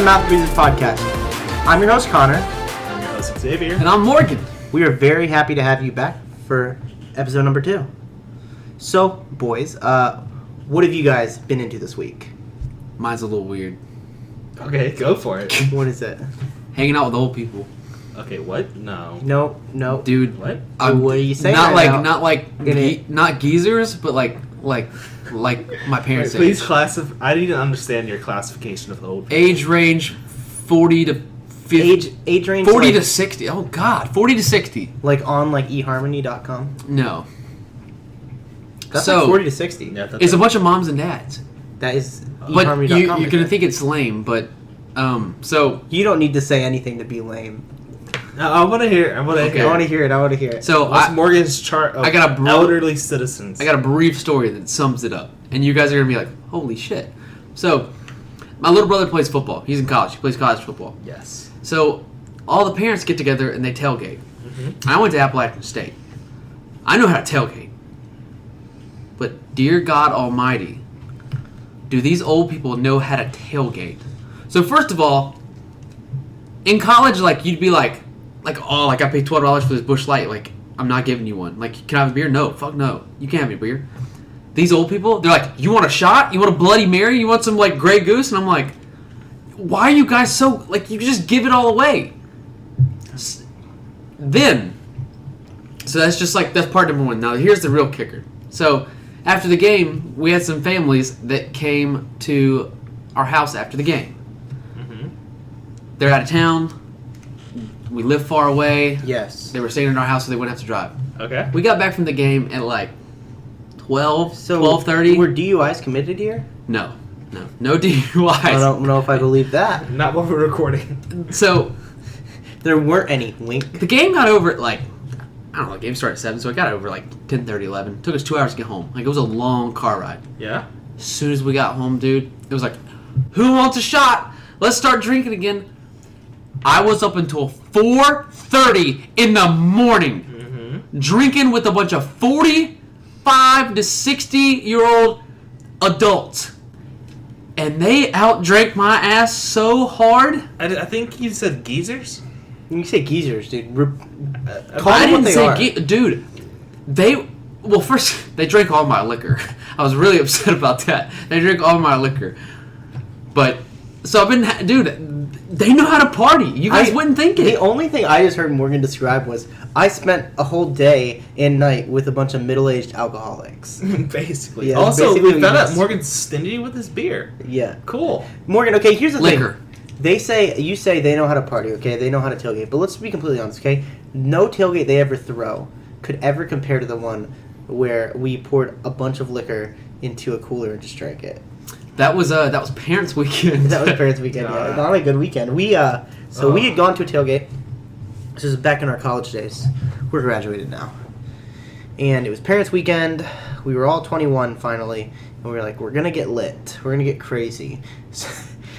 the Mouth Breathers podcast. I'm your host, Connor. I'm your host, Xavier. And I'm Morgan. We are very happy to have you back for episode number 2. So, boys, what have you guys been into this week? Mine's a little weird. Okay, go for it. What is it? Hanging out with old people. Okay, what? No. No. Dude. What? What are you saying? Not geezers, but like my parents' Please age. I need to understand your classification of old people. Age range 40 to 50. Age range 40 like, to 60. Oh God, 40 to 60. like on like eharmony.com. No. That's So, like 40 to 60. Yeah, that's It's a bunch of moms and dads. That is But eharmony.com. you're gonna think it's lame, but so You don't need to say anything to be lame. I want to hear. I want to Okay. hear. I want to hear it. so What's I Morgan's chart of I got a elderly citizens? got a brief story that sums it up, and you guys are gonna be like, "Holy shit!" So, my little brother plays football. He's in college. He plays college football. Yes. So, all the parents get together and they tailgate. Mm-hmm. I went to Appalachian State. I know how to tailgate, but dear God Almighty, do these old people know how to tailgate? So, first of all, in college, like you'd be like, I paid $12 for this Busch Light. Like, I'm not giving you one. Like, can I have a beer? No, fuck no. You can't have a beer. These old people, they're like, you want a shot? You want a Bloody Mary? You want some, like, Grey Goose? And I'm like, why are you guys so, like, you just give it all away. Then, so that's just, like, that's part number one. Now, here's the real kicker. So, after the game, we had some families that came to our house after the game. Mm-hmm. They're out of town. We live far away. Yes. They were staying in our house so they wouldn't have to drive. Okay. We got back from the game at like 12, So 12:30. were DUIs committed here? No DUIs. I don't know if I believe that. Not while we're recording. So There weren't any. Wink. the game got over at like, I don't know, the game started at 7, so it got over like 10:30, 11. Took us 2 hours to get home. Like, it was a long car ride. Yeah. As soon as we got home, dude, it was like, who wants a shot? Let's start drinking again. I was up until 4:30 in the morning drinking with a bunch of 45 to 60-year-old adults. And they outdrank my ass so hard. I think you said geezers. When you say geezers, dude, call I them what didn't they say, are. Dude, first, they drank all my liquor. I was really upset about that. They drank all my liquor. But, so I've been, dude, they know how to party. You guys wouldn't think it. The only thing I just heard Morgan describe was, I spent a whole day and night with a bunch of middle-aged alcoholics. Basically. Yeah, Also, basically we found yes. out Morgan's stingy with his beer. Yeah. Cool. Morgan, okay, here's the Liquor. thing. You say they know how to party, okay? They know how to tailgate. But let's be completely honest, okay? No tailgate they ever throw could ever compare to the one where we poured a bunch of liquor into a cooler and just drank it. That was parents' weekend. That was parents' weekend, yeah. Not a good weekend. We had gone to a tailgate. This is back in our college days. We're graduated now. And it was parents' weekend. We were all 21 finally. And we were like, we're going to get lit. We're going to get crazy.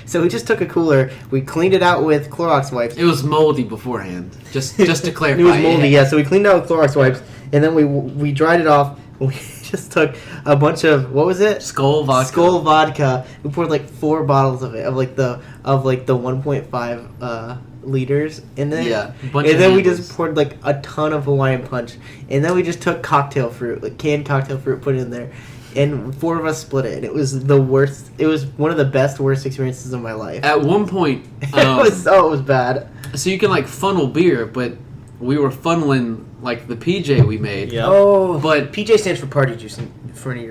So we just took a cooler. We cleaned it out with Clorox wipes. It was moldy beforehand. Just to clarify. It was moldy, yeah. So we cleaned it out with Clorox wipes. And then we dried it off. We just took a bunch of, what was it? Skull vodka. Skull vodka. We poured like 4 bottles of it, of like the 1.5 liters in there. Yeah. And then we just poured like a ton of Hawaiian punch. And then we just took cocktail fruit, like canned cocktail fruit, put it in there. And 4 of us split it. And it was the worst. It was one of the worst experiences of my life. At one point, it was bad. So you can like funnel beer, but we were funneling like the PJ we made. Yeah. Oh, But PJ stands for party juice for any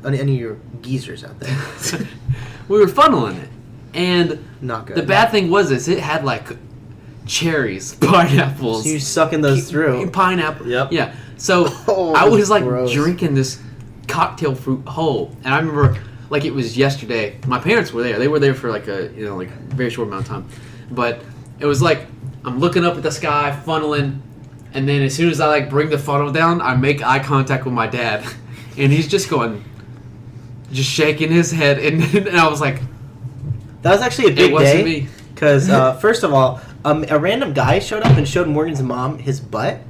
of your geezers out there. we were funneling it, and Not good. the bad thing was it had like cherries, pineapples. So you're sucking those through. Pineapple. Yep. Yeah. So Oh, I was like gross. drinking this cocktail fruit whole, and I remember like it was yesterday. My parents were there. They were there for like a very short amount of time, but it was like I'm looking up at the sky, funneling, and then as soon as I like bring the funnel down, I make eye contact with my dad, and he's just just shaking his head, and I was like, That was actually a big it wasn't day. me. Because first of all, a random guy showed up and showed Morgan's mom his butt.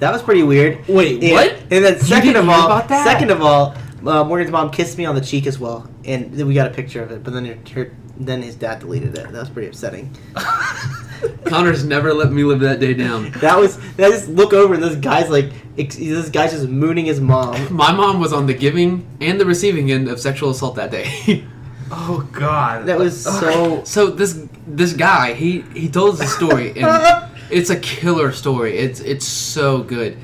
That was pretty weird. Wait, And- what? And then didn't hear about that? second of all, Morgan's mom kissed me on the cheek as well, and then we got a picture of it. But then Then his dad deleted it. That was pretty upsetting. Connor's never let me live that day down. That just look over and this guy's just mooning his mom. My mom was on the giving and the receiving end of sexual assault that day. Oh God. That was so. So this guy, he told us a story, and it's a killer story. It's so good.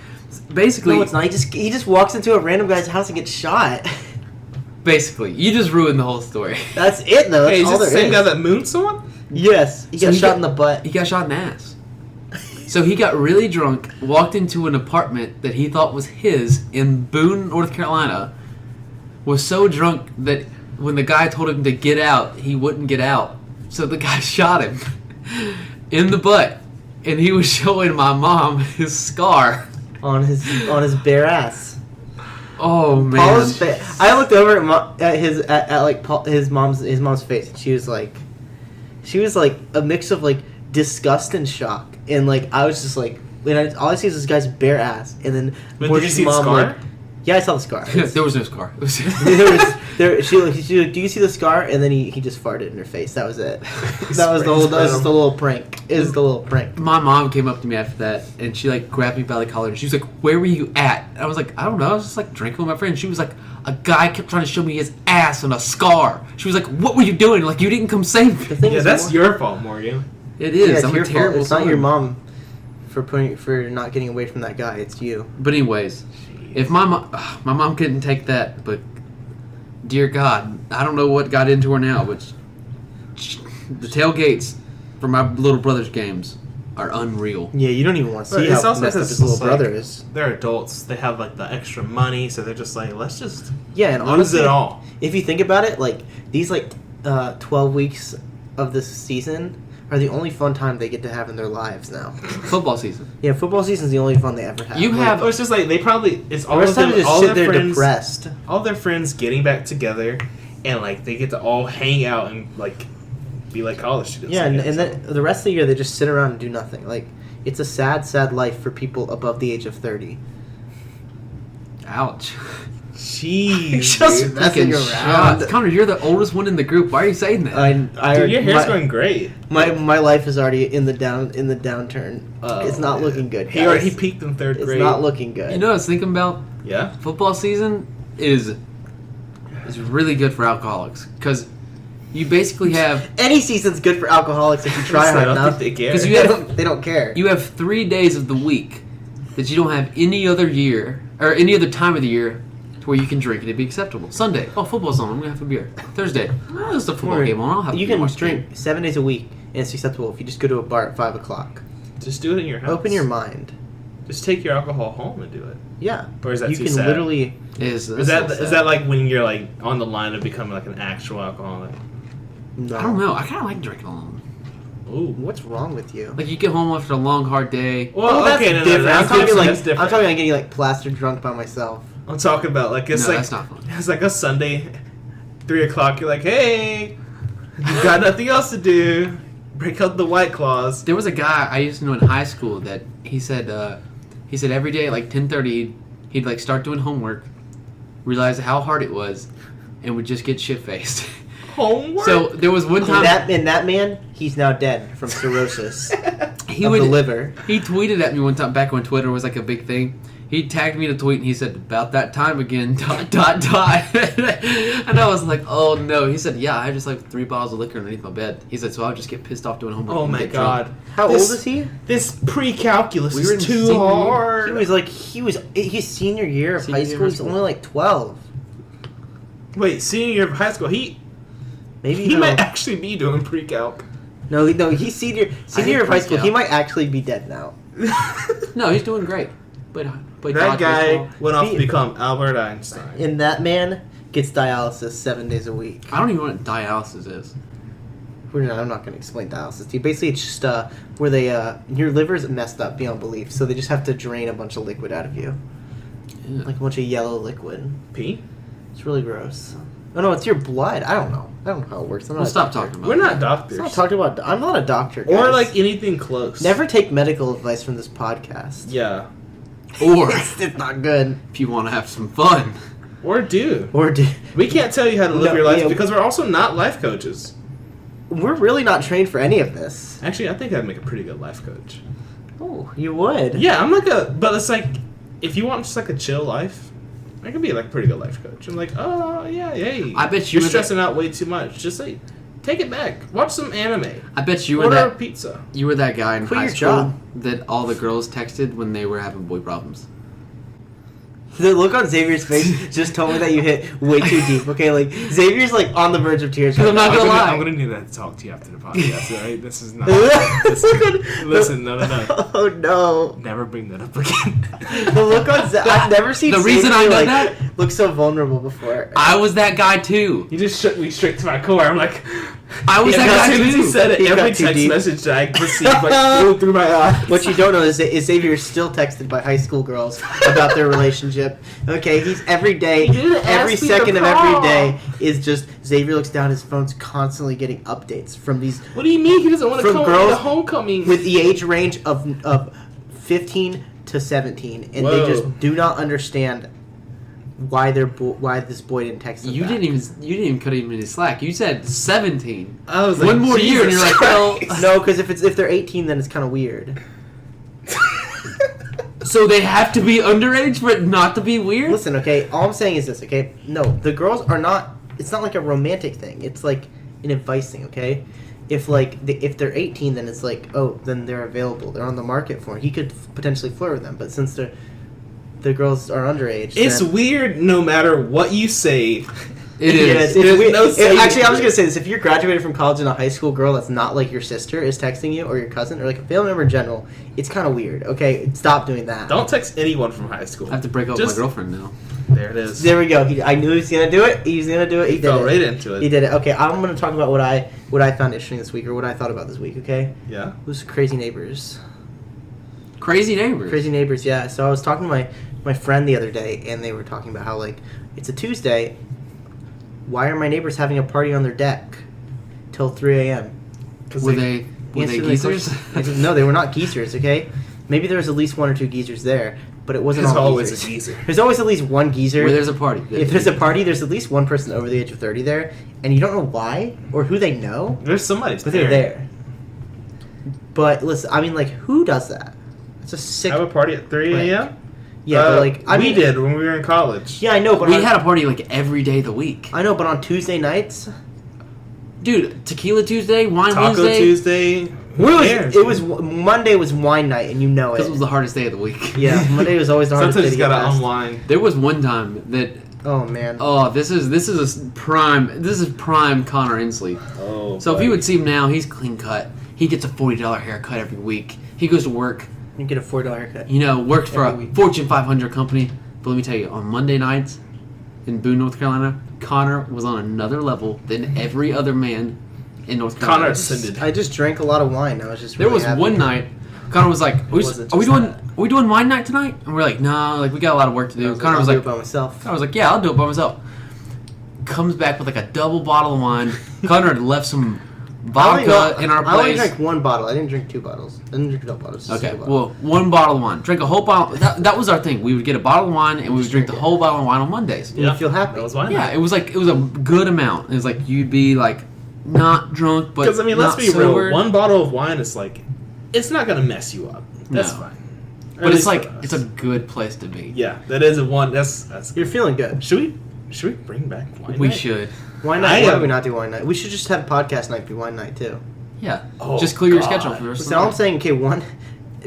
Basically, No, it's not. He just walks into a random guy's house and gets shot. Basically, you just ruined the whole story. That's it, though. That's Hey, is all this the there same is. guy that mooned someone? Yes, he So got he shot got- in the butt. He got shot in the ass. So he got really drunk, walked into an apartment that he thought was his in Boone, North Carolina, was so drunk that when the guy told him to get out, he wouldn't get out. So the guy shot him in the butt, and he was showing my mom his scar. on his bare ass. Oh man. Paula's face. I looked over at his mom's face, and she was like a mix of like disgust and shock, and like I was just like, all I see is this guy's bare ass, and then But did you Morgan's see the mom scar? like, yeah, I saw the scar. There was no scar. It was She like, do you see the scar? And then he just farted in her face. That was it. That was just the little prank. It was the little prank. My mom came up to me after that, and she like grabbed me by the collar, and she was like, "Where were you at?" And I was like, "I don't know. I was just like drinking with my friend." She was like, "A guy kept trying to show me his ass and a scar." She was like, "What were you doing? Like you didn't come save The me." thing Yeah, is, that's your fault, Morgan. It is. it's I'm your a terrible fault. It's not your son. mom for not getting away from that guy. It's you. But anyways, if my mom couldn't take that, but dear God, I don't know what got into her now, but the tailgates for my little brother's games are unreal. Yeah, you don't even want to But see it's how also messed up because his little it's like- brother is. They're adults. They have like the extra money, so they're just like, let's just Yeah, and lose honestly, it all. if you think about it, like these 12 weeks of this season are the only fun time they get to have in their lives now. Football season. Yeah, football season's the only fun they ever have. You Like, have- Oh, it's just like they probably it's the all rest of of them, them just all sit their there friends, depressed. all their friends getting back together, and like they get to all hang out and like be like college students. Yeah, and again, so. then the rest of the year they just sit around and do nothing. Like it's a sad, sad life for people above the age of 30. Ouch. Jeez, Just dude. messing Freaking around. shots. Connor, you're the oldest one in the group. Why are you saying that? Dude, your hair's going great. My life is already in the downturn. It's not man. looking good. He already guys. peaked in third It's grade. not looking good. You know, I was thinking about Yeah. football season is really good for alcoholics because you basically have Any season's good for alcoholics if you try I hard don't enough. think they care. 'Cause you They have- they don't care. 3 days of the week that you don't have any other year or any other time of the year to where you can drink and it'd be acceptable. Sunday, oh football's on, I'm gonna have a beer. Thursday, oh, there's a football Or game on, I'll have a you beer. can watch the drink game. 7 days a week and it's acceptable if you just go to a bar at 5 o'clock. Just do it in your house. Open your mind. Just take your alcohol home and do it. Yeah. Or is that you too can sad? literally. Is Is that like when you're like on the line of becoming like an actual alcoholic? No. I don't know. I kind of like drinking alone. Ooh. What's wrong with you? Like you get home after a long hard day. Well, that's okay, no, different. that's I'm talking different. like That's different. I'm talking like getting like plastered drunk by myself. I'm talking about like it's No, like that's not fun. it's like a Sunday, 3 o'clock. You're like, hey, you got nothing else to do. Break out the White Claws. There was a guy I used to know in high school that he said every day at like 10:30 he'd like start doing homework, realize how hard it was, and would just get shit faced. Homework. So there was one time That man, he's now dead from cirrhosis he of would the liver. he tweeted at me one time back when Twitter was like a big thing. He tagged me in a tweet and he said, "About that time again, ... And I was like, oh no. He said, yeah, I have just like 3 bottles of liquor underneath my bed. He said, so I would just get pissed off doing homework. oh and my get drunk." god. How This- old is he? This pre-calculus We were in is too senior year. hard. He's senior year of Senior high year school. of He's high school. only like 12. Wait, senior year of high school. Maybe He no. might actually be doing pre-calc. No, he's senior year of high school. freak He out. might actually be dead now. No, he's doing great. But That guy went off to become Albert Einstein. And that man gets dialysis 7 days a week. I don't even know what dialysis is. I'm not going to explain dialysis to you. Basically, it's just where they your liver's messed up beyond belief, so they just have to drain a bunch of liquid out of you, Yeah. like a bunch of yellow liquid. P? It's really gross. Oh no, it's your blood. I don't know how it works. I'm not We'll a stop doctor. talking about We're it. not I'm doctors. not talking about. I'm not a doctor. Or guys. like anything close. Never take medical advice from this podcast. Yeah. Or It's not good. if you want to have some fun. Or do. Or do. We can't tell you how to live No, your life yeah. because we're also not life coaches. we're really not trained for any of this. Actually, I think I'd make a pretty good life coach. Oh, you would? Yeah, but it's like, if you want just like a chill life, I could be like a pretty good life coach. I'm like, oh, yeah, hey. I bet you're stressing out way too much. Just like, take it back. Watch some anime. I bet you were Order that a pizza. You were that guy in Quit high your school job. that all the girls texted when they were having boy problems. The look on Xavier's face just told me that you hit way too deep. Okay, like Xavier's like on the verge of tears. I'm not gonna lie. I'm gonna need to talk to you after the podcast. Alright, this is not. Listen, Listen, no. Oh no! Never bring that up again. The look on I've never seen The reason Xavier, I did like, that? look so vulnerable before. I was that guy too. You just shook me straight to my core. I'm like, I was that as guy soon as he too. said it, He got every too text deep. message that I received like flew through my eyes. What you don't know is Xavier is still texted by high school girls about their relationship. Okay, he's every day, He didn't every ask me to second of every call. day is just Xavier looks down. His phone's constantly getting updates from these What do you mean he doesn't want to From come girls to homecoming? with the age range of 15 to 17, and they Whoa. just do not understand why why this boy didn't text them You back. didn't even cut him in his slack. You said 17. I was like, One more year, and you're Jesus like, well. Christ. No, because if they're 18, then it's kind of weird. So they have to be underage for it not to be weird? Listen, okay, all I'm saying is this, okay? No, the girls are not, it's not like a romantic thing. It's like an advice thing, okay? If if they're 18, then it's like, oh, then they're available. They're on the market for it. He could potentially flirt with them, but since the girls are underage, It's then, weird no matter what you say. It Yeah, is. it's There's weird. no saving Actually, I was it. gonna say this: if you're graduated from college and a high school girl that's not like your sister is texting you, or your cousin, or like a family member in general, it's kind of weird. Okay, stop doing that. Don't text anyone from high school. I have to break up with my girlfriend now. There it is. There we go. I knew he was gonna do it. He was gonna do it. He did Fell it. right into it. He did it. Okay, I'm gonna talk about what I found interesting this week, or what I thought about this week. Okay, Yeah. it was crazy neighbors. Crazy neighbors. Crazy neighbors. Yeah. So I was talking to my friend the other day, and they were talking about how like it's a Tuesday. Why are my neighbors having a party on their deck till 3 a.m.? Were they Answer the geezers? question. No, they were not geezers. Okay, maybe there was at least one or two geezers there, but it wasn't There's all always geezers. a geezer. There's always at least one geezer. Where there's a party. If there's a party, there's at least one person over the age of 30 there, and you don't know why or who they know, There's somebody's but they're there. But listen, I mean, like, who does that? It's a sick. Have a party at 3 a.m.? Yeah, but like, I we mean, did when we were in college. Yeah, I know, but We on, had a party like every day of the week. I know, but on Tuesday nights, Dude, Tequila Tuesday, Wine Taco Wednesday. Tuesday. it was Monday was wine night, and you know Because it. it was the hardest day of the week. Yeah, Monday was always the hardest Sometimes day you to get gotta past. unwind. There was one time that Oh man. this is prime Connor Inslee. Oh. So if you would see him now, he's clean cut. He gets a $40 haircut every week. He goes to work. You get a $4 haircut. Works for Every a week. Fortune 500 company. But let me tell you, on Monday nights in Boone, North Carolina, Connor was on another level than every other man in North Carolina. Connor ascended. I just drank a lot of wine. I was just. There Really was happy. one night, Connor was like, It wasn't are we just doing that. are we doing wine night tonight? And we're like, no, like we got a lot of work to do. Connor was I'll like, do it by myself. I was like, yeah, I'll do it by myself. Comes back with like a double bottle of wine. Connor had left some vodka in our I only place. drank one bottle. I didn't drink two bottles. I didn't drink double bottles. just Okay, one bottle. well, one bottle of wine. Drink a whole bottle. That was our thing. We would get a bottle of wine and we would drink the whole bottle of wine on Mondays. And you feel happy. That was wine. Yeah, it was a good amount. It was like you'd be like not drunk, but Because, I mean, let's not be sober. real. One bottle of wine is like, it's not going to mess you up. That's No. fine. Or But at it's least like for us. it's a good place to be. Yeah, that is a one. That's You're feeling good. Should we bring back wine We night? should. Wine night. Why am- do we not do wine night? We should just have podcast night be wine night too. Yeah. Oh, Just clear your God. schedule for the rest of So the all night. I'm saying, okay,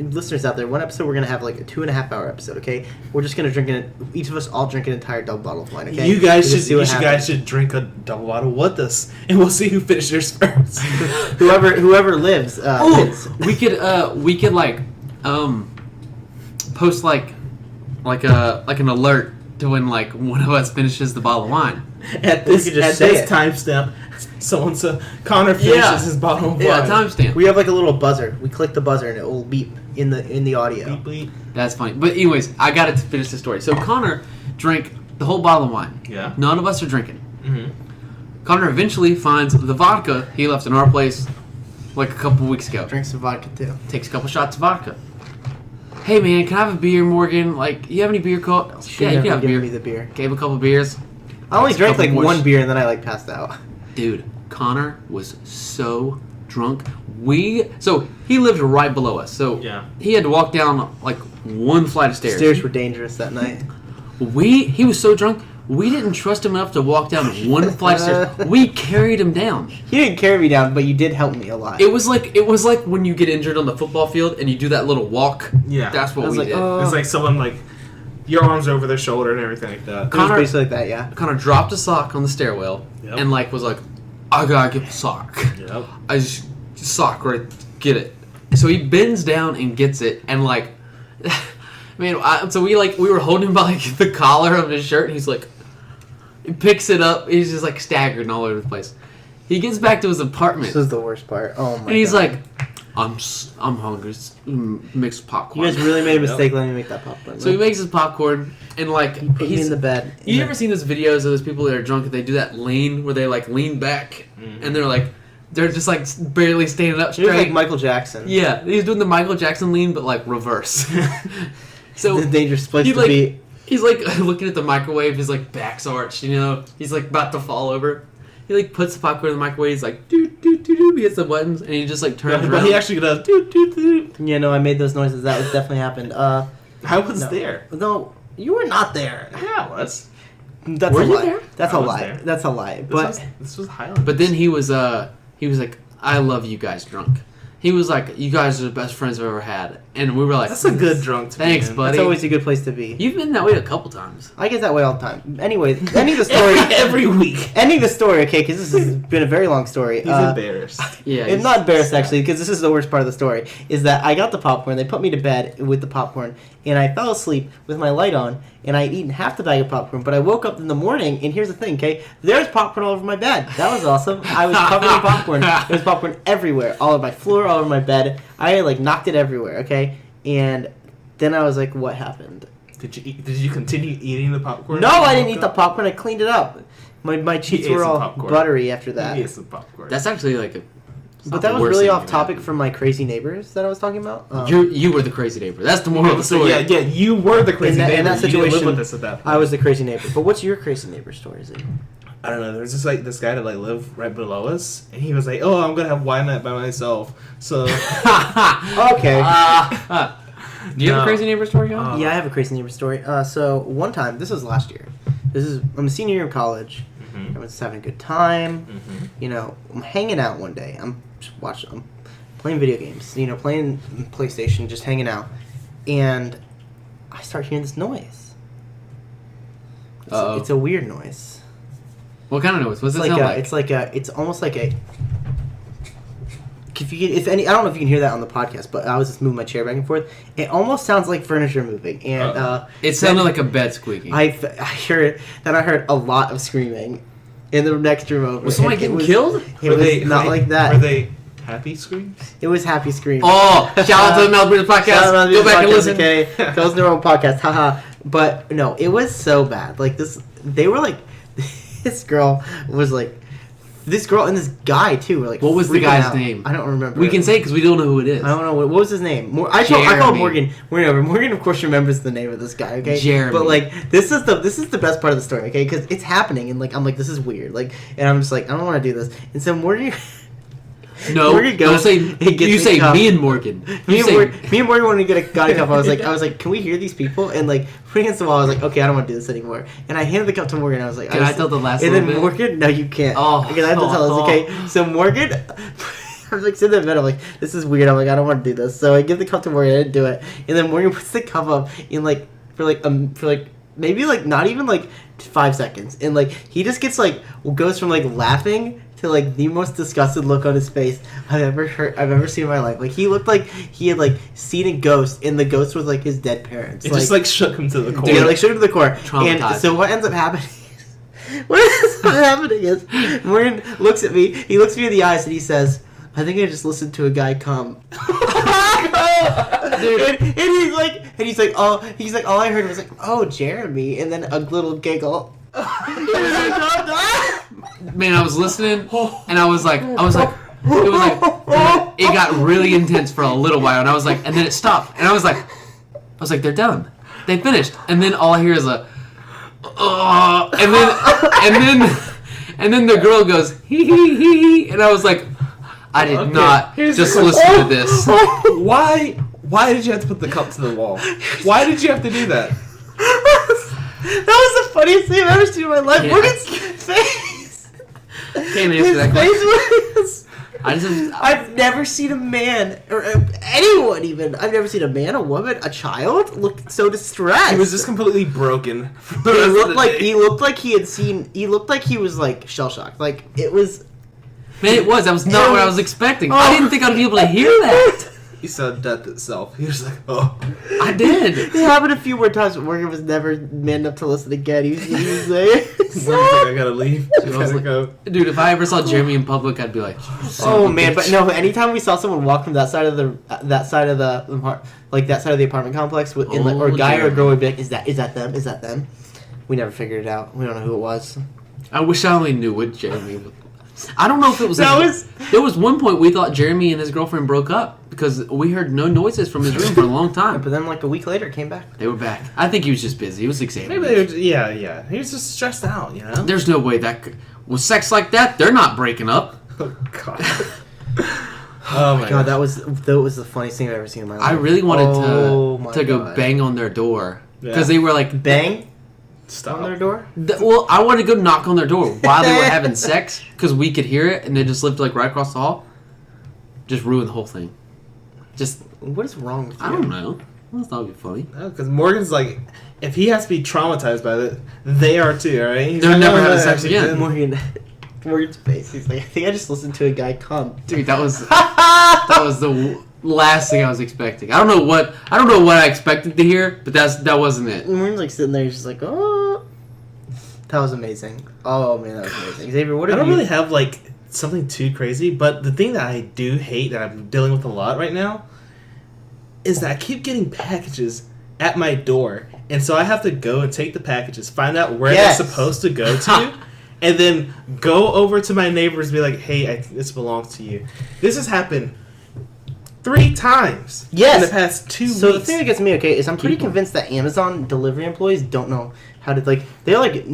listeners out there, one episode we're gonna have like a 2.5 hour episode. Okay, we're just gonna each of us all drink an entire double bottle of wine. Okay, You guys We'll just see what guys happens. should drink a double bottle with us, and we'll see who finishes first. whoever lives. Wins. we could like post like an alert to when like one of us finishes the bottle of wine. At We this could just say it. timestamp, someone said Connor finishes Yeah. his bottle of Yeah, wine. timestamp. We have like a little buzzer. We click the buzzer and it will beep in the audio. Bleep, bleep. That's funny. But anyways, I got to finish the story. So Connor drank the whole bottle of wine. Yeah. None of us are drinking. Mm-hmm. Connor eventually finds the vodka he left in our place like a couple weeks ago. Drink some vodka too. Takes a couple shots of vodka. Hey man, can I have a beer, Morgan? Like, you have any beer? Yeah, you can have a Give beer. me the beer. Gave a couple beers. I only drank Couple like more one beer and then I like passed out. Dude, Connor was so drunk. So he lived right below us. So Yeah. he had to walk down like one flight of stairs. Stairs were dangerous that night. He was so drunk. We didn't trust him enough to walk down one flight of stairs. We carried him down. He didn't carry me down, but you did help me a lot. It was like when you get injured on the football field and you do that little walk. Yeah. That's what I was we like, did. oh. It's like someone like your arms over their shoulder and everything like that. It was Connor- basically like that, yeah. Kind of dropped a sock on the stairwell Yep. and like was like, I gotta get the sock. Yep. I just sock right, get it. So he bends down and gets it, and like, man, so we were holding him by like the collar of his shirt, and he's like, he picks it up, he's just like staggering all over the place. He gets back to his apartment, This is the worst part. Oh my god. and he's like, I'm hungry. Mixed popcorn. You guys really made a mistake letting me make that popcorn. So he makes his popcorn, and like He put me he's in the bed. You ever seen those videos of those people that are drunk? They do that lean where they like lean back, and they're just like barely standing up He was straight. like Michael Jackson. Yeah, he's doing the Michael Jackson lean, but like reverse. So The dangerous place he, to like, be. he's like looking at the microwave. His like back's arched. You know, he's like about to fall over. He like puts the popcorn in the microwave. He's like doo doo doo doo. He hits the buttons, and he just like turns But around. he actually does doo doo doo. Yeah, no, I made those noises. That was definitely happened. I was No. there. No, you were not there. Yeah, I was. That's Were a you lie. there? That's I a was lie. there. That's a lie. But This was Highland. But then he was like, I love you guys drunk. He was like, you guys are the best friends I've ever had, and we were like, that's a good drunk to be Thanks, in. buddy. that's always a good place to be. You've been that way a couple times. I get that way all the time. Anyway, ending the story. Every week. Ending the story, okay, because this has been a very long story. He's embarrassed. Yeah, I'm not embarrassed actually, because this is the worst part of the story. Is that I got the popcorn, they put me to bed with the popcorn, and I fell asleep with my light on, and I had eaten half the bag of popcorn. But I woke up in the morning, and here's the thing, okay? There's popcorn all over my bed. That was awesome. I was covered in popcorn. There was popcorn everywhere, all over my floor, all over my bed. I like knocked it everywhere, okay? And then I was like, what happened? Did you continue eating the popcorn? No, I didn't eat the popcorn. I cleaned it up. My cheeks ate were some all popcorn. buttery after that. He ate some popcorn. That's actually like a. it's But not that the was worst really thing off that topic happened. from my crazy neighbors that I was talking about. You were the crazy neighbor. That's the moral of the So, story. yeah, you were the crazy In that- neighbor. in that You didn't live situation, with us at that point. I was the crazy neighbor. But what's your crazy neighbor story, Zane? I don't know. There was just like this guy that like lived right below us, and he was like, "Oh, I'm gonna have wine night by myself." So Okay. Do you have No. a crazy neighbor story, John? Yeah, I have a crazy neighbor story. So one time, this was last year. I'm a senior year of college. I was having a good time. You know, I'm hanging out one day. I'm playing video games. You know, playing PlayStation, just hanging out, and I start hearing this noise. Uh-oh. It's a weird noise. What kind of noise? What's It's it like sound like? it's almost like a. I don't know if you can hear that on the podcast, but I was just moving my chair back and forth. It almost sounds like furniture moving, and It sounded like a bed squeaking. I heard then I heard a lot of screaming in the next room over. Was somebody It getting was- killed? It was not like that. Were they happy screams? It was happy screaming. Oh, shout out to the Melbourne podcast. Shout out to Go the back and podcast, listen. Okay, that was their own podcast. Haha. But no, it was so bad. Like this, they were like, this girl was like. This girl and this guy too were like. What was the freaking guy's out. name? I don't remember. We can say because we don't know who it is. I don't know what was his name. I call Jeremy. Morgan. Morgan, of course, remembers the name of this guy. Okay, Jeremy. But like, this is the best part of the story. Okay, because it's happening, and like, I'm like, this is weird. Like, and I'm just like, I don't want to do this. And so Morgan. No, Morgan don't goes. say. he gets You me say cup. me and Morgan. Me You and, say Morgan wanted to got a cup. I was like, can we hear these people? And like, putting against the wall, I was like, okay, I don't want to do this anymore. And I handed the cup to Morgan. I was like, Can I tell the last And little then bit? Morgan, no, you can't. Oh. Because I have to tell this. Okay, so Morgan, I was like sitting in the bed. I'm like, this is weird. I'm like, I don't want to do this. So I give the cup to Morgan. I didn't do it. And then Morgan puts the cup up in like for maybe like not even like 5 seconds. And like he just gets like goes from like laughing to like the most disgusted look on his face I've ever seen in my life. Like he looked like he had like seen a ghost, and the ghost was like his dead parents. It just like shook him to the core. yeah, like shook him to the core. Traumatized. And so what ends up happening? Is Morgan looks at me. He looks me in the eyes and he says, "I think I just listened to a guy come." Dude. And he's like, all I heard was like, "Oh, Jeremy," and then a little giggle. Man, I was listening, and it was like, it got really intense for a little while, and I was like, and then it stopped, and I was like, they're done, they finished, and then all I hear is a, And then the girl goes, hee hee hee hee. And I was like, I did not here's just the listen question. to this. Why did you have to put the cup to the wall? Why did you have to do that? That was the funniest thing I've ever seen in my life. Yeah. Morgan's face. Can't answer His that face question. was. I've never seen a man, or anyone even. I've never seen a man, a woman, a child look so distressed. He was just completely broken. He looked like he had seen. He looked like he was like shell shocked. Like it was. Man, it was. That was not what I was expecting. Oh. I didn't think I'd be able to hear that. He saw death itself. He was like, oh. I did. It happened a few more times, but Morgan was never man enough to listen again. He was like, Morgan's like, I gotta leave. I gotta go. Dude, if I ever saw Jeremy in public, I'd be like, oh man, but no. Anytime we saw someone walk from that side of the apartment complex, with, in, like, or a guy or a girl would be like, is that them? Is that them? We never figured it out. We don't know who it was. I wish I only knew what Jeremy was. I don't know if it was. That There was one point we thought Jeremy and his girlfriend broke up because we heard no noises from his room for a long time. But then, like a week later, it came back. They were back. I think he was just busy. It was Xavier. Maybe they were, yeah. He was just stressed out, you know? There's no way that with sex like that, they're not breaking up. Oh, God. Oh, my God, that was the funniest thing I've ever seen in my life. I really wanted my to go God. bang on their door because Yeah. they were like Bang Stop. on their door. Well, I wanted to go knock on their door while they were having sex because we could hear it, and they just lived like right across the hall. Just ruined the whole thing. Just What is wrong with you? I don't know. That's not be funny. Because Morgan's like, if he has to be traumatized by it, they are too, alright? He's They're like, never "No, having no, sex actually, again." Morgan's face. He's like, I think I just listened to a guy come. Dude, that was the last thing I was expecting. I don't know what I expected to hear, but that wasn't it. Morgan's like sitting there, he's just like, oh, that was amazing. Oh man, that was amazing. Xavier, what I have don't you? really have like something too crazy, but the thing that I do hate that I'm dealing with a lot right now is that I keep getting packages at my door, and so I have to go and take the packages, find out where Yes. they're supposed to go to, and then go over to my neighbors and be like, "Hey, this belongs to you." This has happened 3 times Yes. in the past 2 weeks. So the thing that gets me is I'm pretty People. convinced that Amazon delivery employees don't know how to they're like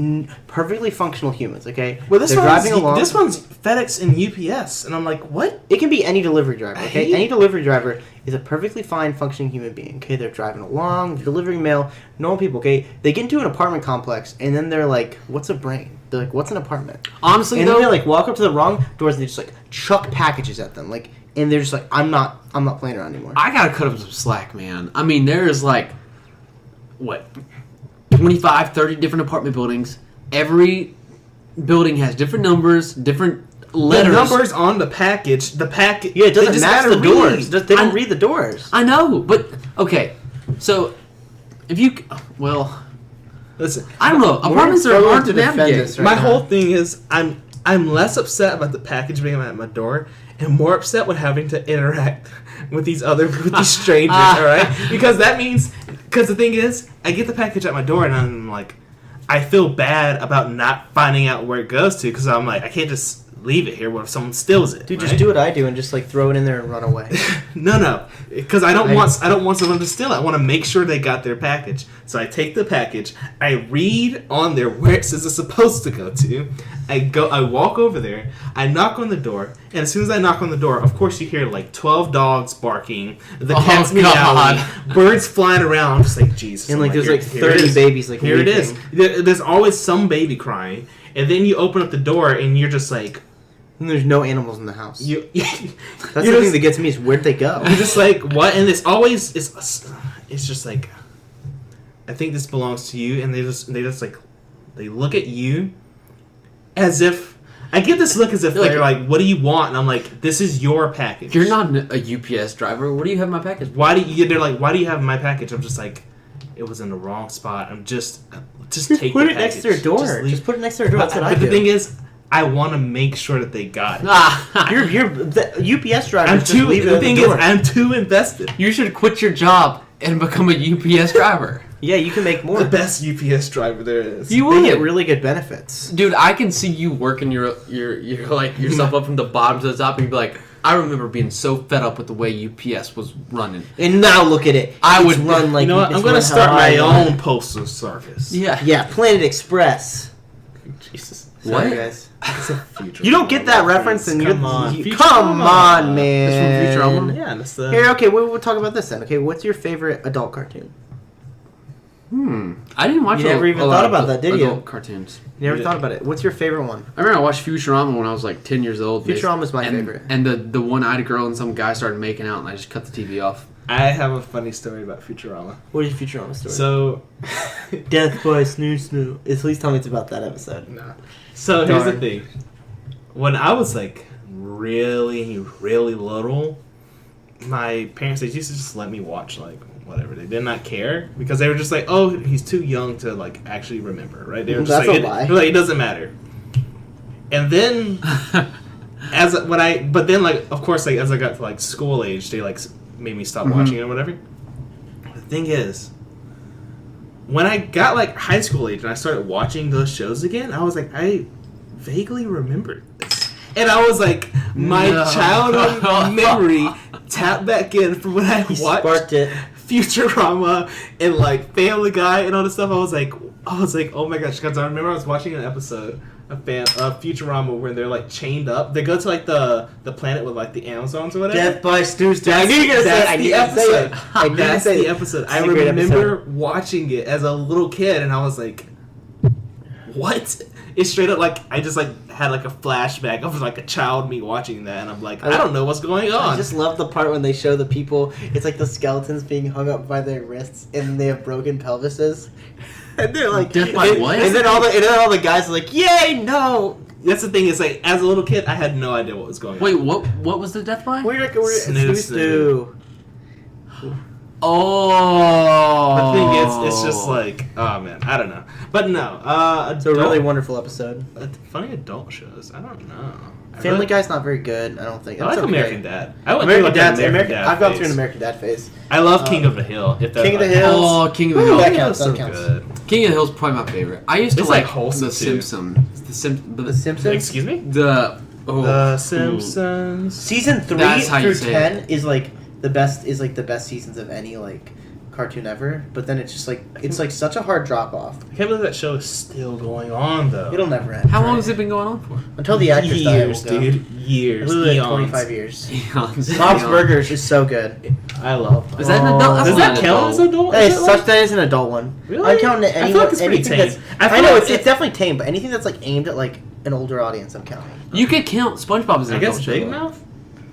perfectly functional humans. Okay, well, this they're one's driving along. this one's FedEx and UPS, and I'm like, what? It can be any delivery driver, okay? Hey. Any delivery driver is a perfectly fine, functioning human being, okay? They're driving along, they're delivering mail, normal people, okay? They get into an apartment complex, and then they're like, what's a brain? They're like, what's an apartment? Honestly, And though, then they, like, walk up to the wrong doors, and they just, like, chuck packages at them, like, and they're just like, I'm not playing around anymore. I gotta cut them some slack, man. I mean, there is like, what, 25, 30 different apartment buildings. Every building has different numbers, different letters. The numbers on the package. The package. Yeah, it they doesn't just match gotta the doors. read. They don't read the doors. I know, but, okay. So, if you, well, Listen, I don't know. Apartments are struggling hard to to defend navigate. this right my now. whole thing is I'm less upset about the package being at my door and more upset with having to interact with these strangers. All right, because the thing is, I get the package at my door and I'm like, I feel bad about not finding out where it goes to because I'm like, I can't just leave it here. What if someone steals it? Dude, right? just do what I do and just, like, throw it in there and run away. No, because I don't want someone to steal it. I want to make sure they got their package. So I take the package, I read on there where it says it's supposed to go to. I walk over there, I knock on the door, and as soon as I knock on the door, of course you hear like 12 dogs barking, the cat's meowing, birds flying around. I'm just like, Jesus. And, like, there's, here- like, here it 30 is. babies, like, Here it is. weeping. There's always some baby crying, and then you open up the door and you're just like, And there's no animals in the house. That's That's the thing that gets me is where'd they go? You're just like, what? And it's always it's just like, I think this belongs to you, and they just like, they look at you as if I get this look as if they're like, what do you want? And I'm like, this is your package. You're not a UPS driver. What do you have in my package? Why do you? They're like, why do you have my package? I'm just like, it was in the wrong spot. I'm just take put the it next to package. their door. Just leave- Just put it next to their door. That's what I But do. the thing is, I want to make sure that they got it. You're the UPS driver. I'm too. The thing is, I'm too invested. You should quit your job and become a UPS driver. Yeah, you can make more. The best UPS driver there is. You They would. get really good benefits. Dude, I can see you working your like yourself up from the bottom to the top, and you'd be like, I remember being so fed up with the way UPS was running. And now look at it. I It's would run like You know what? it's I'm gonna run start how my I want. own postal service. Yeah. Yeah, Planet Express. Jesus. Sorry, What? guys. It's a Futurama You don't get that reference, and come on, come on, man. It's from Futurama? Yeah, that's the. Here, okay, we'll talk about this then. Okay, what's your favorite adult cartoon? I didn't watch You never even a lot thought of about that, did you? adult cartoons. You never Yeah. thought about it. What's your favorite one? I remember I watched Futurama when I was like 10 years old. Futurama's my and, favorite. And the one-eyed girl and some guy started making out, and I just cut the TV off. I have a funny story about Futurama. What is your Futurama story? So, Death by Snoo. Please tell me it's about that episode. no. So here's the Darn. thing. When I was like really, really little, my parents, they used to just let me watch like whatever. They did not care because they were just like, oh, he's too young to like actually remember, right? They were just That's like, a lie. they're like, it doesn't matter. And then but then like of course like as I got to like school age, they like made me stop watching it or whatever. The thing is, when I got like high school age and I started watching those shows again, I was like, I vaguely remembered this. And I was like, my childhood memory tapped back in from when I He watched sparked it. Futurama and like Family Guy and all this stuff. I was like, oh my gosh, because I remember I was watching an episode of Futurama where they're like chained up. They go to like the planet with like the Amazons or whatever. Death by Snoo. I That's, knew you were gonna say it. that's I the knew you were gonna say episode. it. I knew you were gonna That's say the it. episode. It's I a great remember episode. watching it as a little kid, and I was like, "What?" It's straight up like I just like had like a flashback of like a child me watching that, and I'm like, I don't know what's going on. I just love the part when they show the people. It's like the skeletons being hung up by their wrists, and they have broken pelvises. And they're like, Death by and, what? And then all the guys are like, "Yay, no!" That's the thing. Is like as a little kid, I had no idea what was going Wait, on. what was the death by? We're Snoo Snoo. Oh. The thing is, it's just like, oh man, I don't know. But no, It's a really wonderful episode. funny adult shows. I don't know. Family Guy's not very good. I don't think. I like It's okay. American Dad. I went American through like Dad's an American. Dad I've gone phase. through an American Dad phase. I love King of the Hill. If that, King of the like, Hill. Oh, King of the Ooh, Hill. that King of the counts. Hill's That so counts. good. King of the Hill's probably my favorite. I used to It's, like like, wholesome, the too. Simpsons. The Simpsons. Excuse me. The The Simpsons. Season 3 That's how you through say 10 is like the best. Is like the best seasons of any like cartoon ever. But then it's just like it's like such a hard drop off. I can't believe that show is still going on though. It'll never end. How long right? has it been going on for? Until the actors die, it years, will go. dude. Years. Literally Eons. 25 years. Eons. Bob's Eons. Burgers is so good. I love. Is that an adult? That's Does not that an count adult. as adult? That Is is it such like- that is an adult one. Really? I'm counting I anyone. feel like it's pretty anything tame. that's. I I, feel know like it's definitely tame, but anything that's like aimed at like an older audience, I'm counting. You could count SpongeBob as an I guess adult show, Big though. Mouth.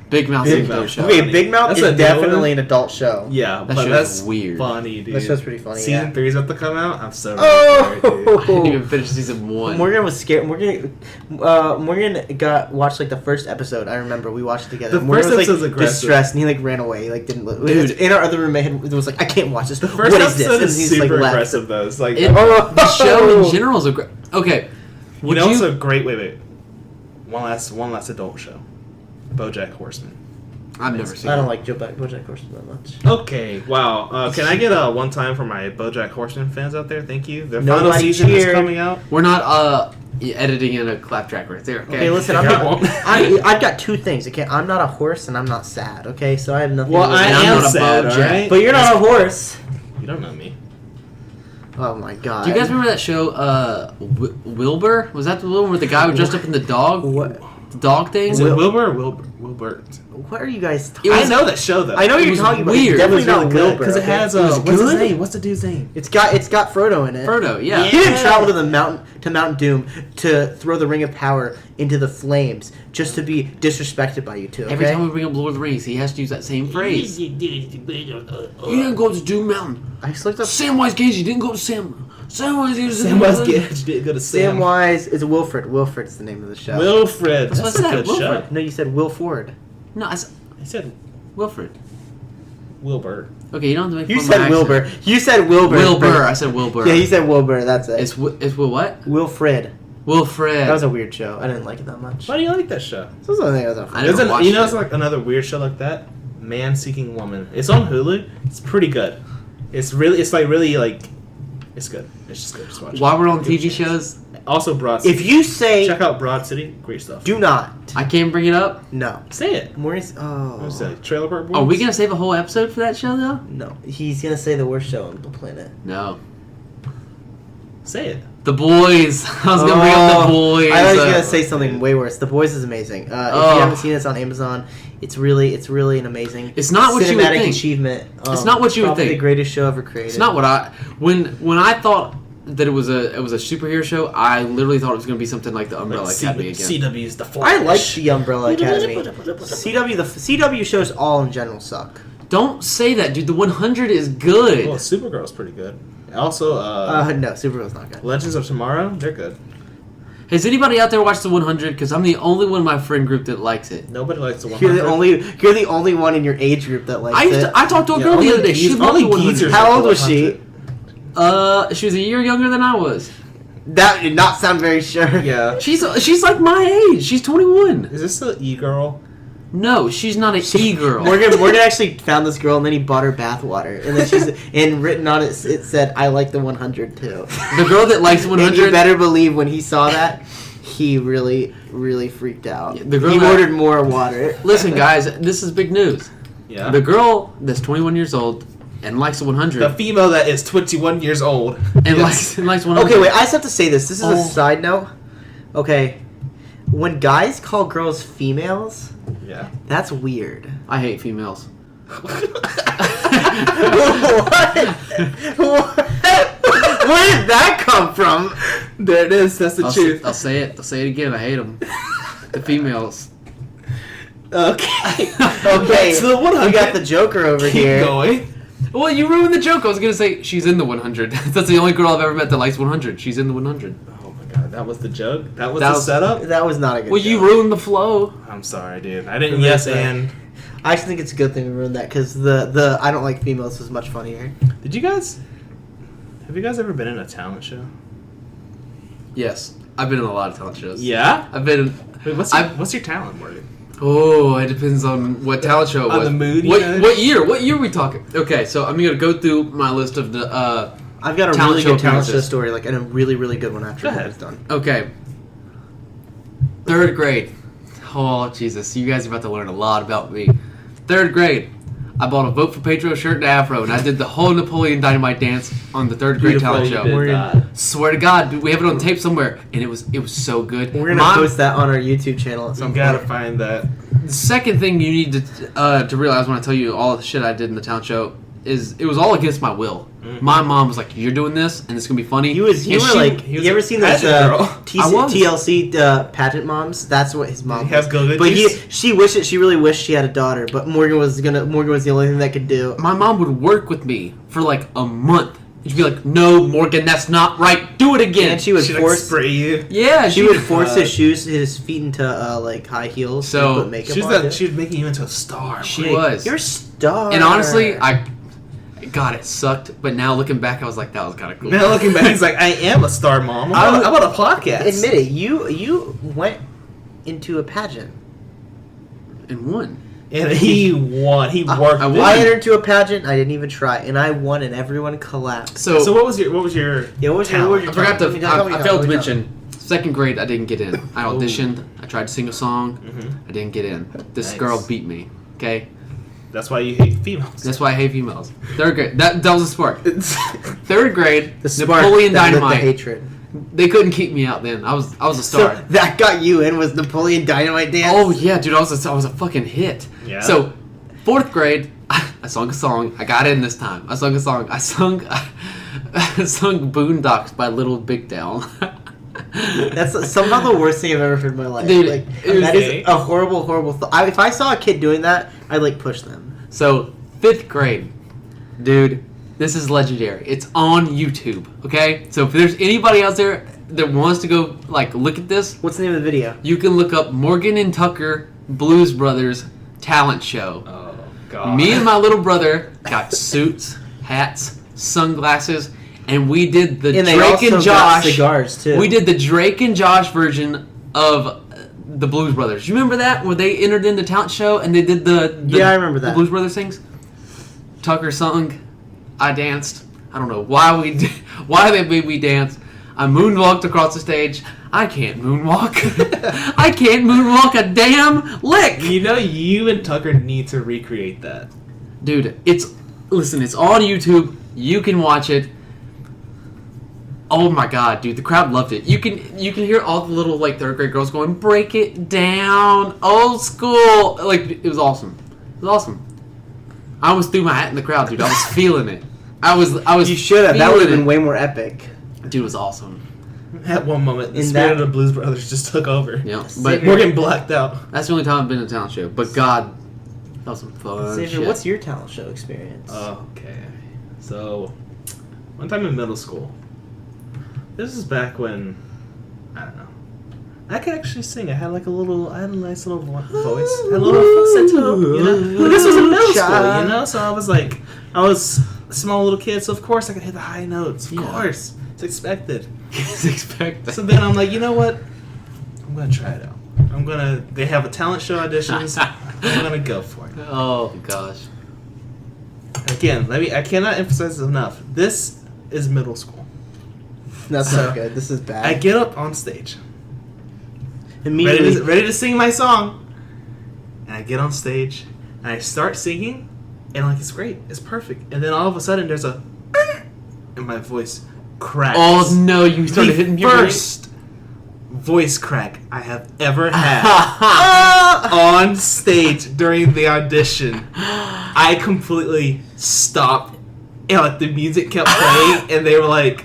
Big Mouth Big is an adult Mouth. show. Okay, Big Mouth That's is a new definitely one? an adult show. Yeah, That but show's that's weird. funny, dude. That show's pretty funny. Season Yeah. 3 is about to come out. I'm so ready for it, dude. I didn't even finish season 1. Morgan was scared. Morgan got watched like the first episode. I remember we watched it together. The Morgan first was episode's like aggressive. distressed, and he like ran away. He, like didn't. Dude. In our other roommate was like, I can't watch this. The first What is this? episode And is he's super like left. aggressive though. It's like The show in general is okay. you Would know, you? it's a great wait. One last adult show. BoJack Horseman. I've never seen. I don't it. like BoJack Horseman that much. Okay, wow. Can I get a one time for my BoJack Horseman fans out there? Thank you. Their Nobody final season is cheered. coming out. We're not editing in a clap track right there. Okay, Okay, listen. Okay, I won't. I've got two things. Okay, I'm not a horse, and I'm not sad. Okay, so I have nothing. Well, to I And I'm am not a sad, BoJack. alright? But you're not a horse. You don't know me. Oh my god. Do you guys remember that show, Wilbur? Was that the one where the guy was dressed up in the dog? What? The dog thing? Is it Wilbur or Wilbert? What are you guys? It was- I know that show though. I know It you're was talking about. weird. It's definitely It was not really Wilbur because it has okay? what's his good? name? What's the dude's name? It's got Frodo in it. Frodo, yeah. He didn't travel to the Mount Doom to throw the Ring of Power into the flames just to be disrespected by you two. Okay? Every time we bring up Lord of the Rings, he has to use that same phrase. You didn't go to Doom Mountain. I just looked up. Samwise Gamgee didn't go to Samwise Samwise Gamgee didn't go to Sam. Samwise is Wilfred. Wilfred's the name of the show. Wilfred. That's That's what I a said, good show. Wilfred. No, you said Wilford. No, I said Wilfred. Wilbur. Okay, you don't have to make You fun of my said Wilbur. accent. You said Wilbur. Wilbur. I said Wilbur. Yeah, you said Wilbur. That's it. It's Will what? Wilfred. Wilfred. That was a weird show. I didn't like it that much. Why do you like that show? This was something I was I never watched You know, it. it's like another weird show like that. Man Seeking Woman. It's on Hulu. It's pretty good. It's really. It's good. It's just good. Just watch it. While we're on Give it a TV chance. shows, Also, Broad City. If you say Check out Broad City. Great stuff. do not, I can't bring it up. no. Say it. Maurice. Oh. What's that? Trailer Park Boys? Are we gonna save a whole episode for that show though? No, he's gonna say the worst show on the planet. No. Say it. The Boys. I was gonna bring up The Boys. I was gonna say something way worse. The Boys is amazing. If you haven't seen it, it's on Amazon. It's really an amazing. It's not what you would cinematic think. achievement. It's not what you would Probably think. the greatest show ever created. It's not what when I thought that it was a superhero show. I literally thought it was gonna be something like the Umbrella Academy again. CW's The Flash. I like the Umbrella Academy. CW shows all in general suck. Don't say that, dude. The 100 is good. Well, Supergirl's pretty good. Also, No, Supergirl's not good. Legends of Tomorrow, they're good. Has anybody out there watched the 100? Because I'm the only one in my friend group that likes it. Nobody likes the 100. You're the only one in your age group that likes it. I talked to a girl the other day. She loved the 100. How old was she? She was a year younger than I was. That did not sound very sure. Yeah. She's like my age. She's 21. Is this the e-girl? No, she's not an e-girl. Morgan actually found this girl and then he bought her bathwater and then and written on it said I like the 100 too. The girl that likes 100. And you better believe when he saw that, he really freaked out. Yeah, the girl he that- ordered more water. Listen, guys, this is big news. Yeah. The girl that's 21 years old and likes the 100. The female that is 21 years old. and likes 100. Okay, wait. I just have to say this. This is a Oh. side note. Okay, when guys call girls females, Yeah. that's weird. I hate females. What? Where did that come from? There it is. That's the truth. I'll say it. I'll say it again. I hate them. The females. Okay. Okay, So the 100. we got the Joker over Keep here. going. Well, you ruined the joke. I was gonna say she's in the 100. That's the only girl I've ever met that likes 100. She's in the 100. Oh my god, that was the joke? That was That the was- setup? That was not a good. Well, you joke. ruined the flow. I'm sorry, dude. I didn't Yes, yes sir. and. I actually think it's a good thing we ruined that because the I don't like females was much funnier. Did you guys... Have you guys ever been in a talent show? Yes, I've been in a lot of talent shows. Yeah? I've been. Wait, what's your talent, Morgan? Oh, it depends on what talent show it On was. the mood you What, had? what year? What year are we talking? Okay, so I'm gonna go through my list of the. I've got a Talent really show good talent show appearances. story, like, and a really good one after Go ahead. it's done. Okay. 3rd grade. Oh Jesus, you guys are about to learn a lot about me. 3rd grade. I bought a Vote for Pedro shirt and afro, and I did the whole Napoleon Dynamite dance on the 3rd grade Beautiful, talent you show. did We're that. Swear to God, dude, we have it on tape somewhere, and it was so good. We're gonna post that on our YouTube channel at some You gotta point. find that. The second thing you need to realize when I tell you all the shit I did in the talent show is it was all against my will. Mhm. My mom was like, "You're doing this, and it's gonna be funny." You And were like, he was you ever a seen those pageant girl. I was. TLC pageant moms? That's what his mom Did he have was. go-go But juice? she really wished she had a daughter. But Morgan was the only thing that could do. my mom would work with me for like a month. She'd be like, "No, Morgan, that's not right. Do it again." And she would She like force spray you. yeah, she she would force uh, his feet into like high heels. So, and put makeup She on was, it. she was making you into a star. She Like, was. You're a star. And honestly, God, it sucked. But now looking back, I was like, that was kind of cool. Now looking back, he's like, I am a star, mom. I'm on a podcast. admit it. You went into a pageant. And won. And he won. He worked. I it. won. I entered into a pageant. I didn't even try, and I won, and everyone collapsed. So, So what was your Yeah, what was your- talent? what was your I forgot to. Tell me, tell me, I tell failed me, to tell me. mention. 2nd grade, I didn't get in. I auditioned. I tried to sing a song. Mhm. I didn't get in. This Nice. girl beat me. Okay, That's why you hate females. that's why I hate females. 3rd grade. That was a spark. 3rd grade. The spark Napoleon that lit the Dynamite. hatred. They couldn't keep me out then. I was a star. So that got you in was Napoleon Dynamite dance. Oh yeah, dude, I was a fucking hit. Yeah. So, 4th grade, I sung a song. I got in this time. I sung a song. I sung "Boondocks" by Little Big Town. That's somehow the worst thing I've ever heard in my life. Dude, like it was- that is a horrible thought. If I saw a kid doing that, I'd like push them. So 5th grade, dude, this is legendary. It's on YouTube. Okay, so if there's anybody out there that wants to go like look at this, What's the name of the video? you can look up Morgan and Tucker Blues Brothers talent show. Oh god. Me and my little brother got suits, hats, sunglasses, and we did the And they Drake also and got Josh. cigars too. We did the Drake and Josh version of the Blues Brothers. You remember that where they entered in the talent show and they did the Yeah, I remember the that. Blues Brothers things. Tucker sung, I danced. I don't know why why they made me dance. I moonwalked across the stage. I can't moonwalk. I can't moonwalk a damn lick. You know, you and Tucker need to recreate that. Dude, it's on YouTube. You can watch it. Oh my god, dude, the crowd loved it. You can hear all the little like third grade girls going, "Break it down, old school." Like it was awesome. It was awesome. I almost threw my hat in the crowd, dude. I was feeling it. I was. You should have. That would have been way more epic. Dude, it was awesome. At one moment, the spirit of the Blues Brothers just took over. Yeah, but we're getting blacked out. That's the only time I've been to a talent show. But God, that was some fun Xavier, shit. what's your talent show experience? Okay, so one time in middle school. This is back when I don't know. I could actually sing. I had like I had a nice little voice. I had a little falsetto, you know. But this was in middle school, you know. So I was a small little kid, so of course I could hit the high notes. Of course, it's expected. It's expected. So then I'm like, you know what? I'm gonna try it out. They have a talent show auditions. I'm gonna go for it. Oh gosh. Again, I cannot emphasize this enough. This is middle school. That's not good. This is bad. I get up on stage. Immediately. Ready to sing my song. And I get on stage. And I start singing. And it's great. It's perfect. And then all of a sudden there's a... And my voice cracks. Oh no, you started hitting your first voice crack I have ever had on stage during the audition. I completely stopped. And the music kept playing. And they were like...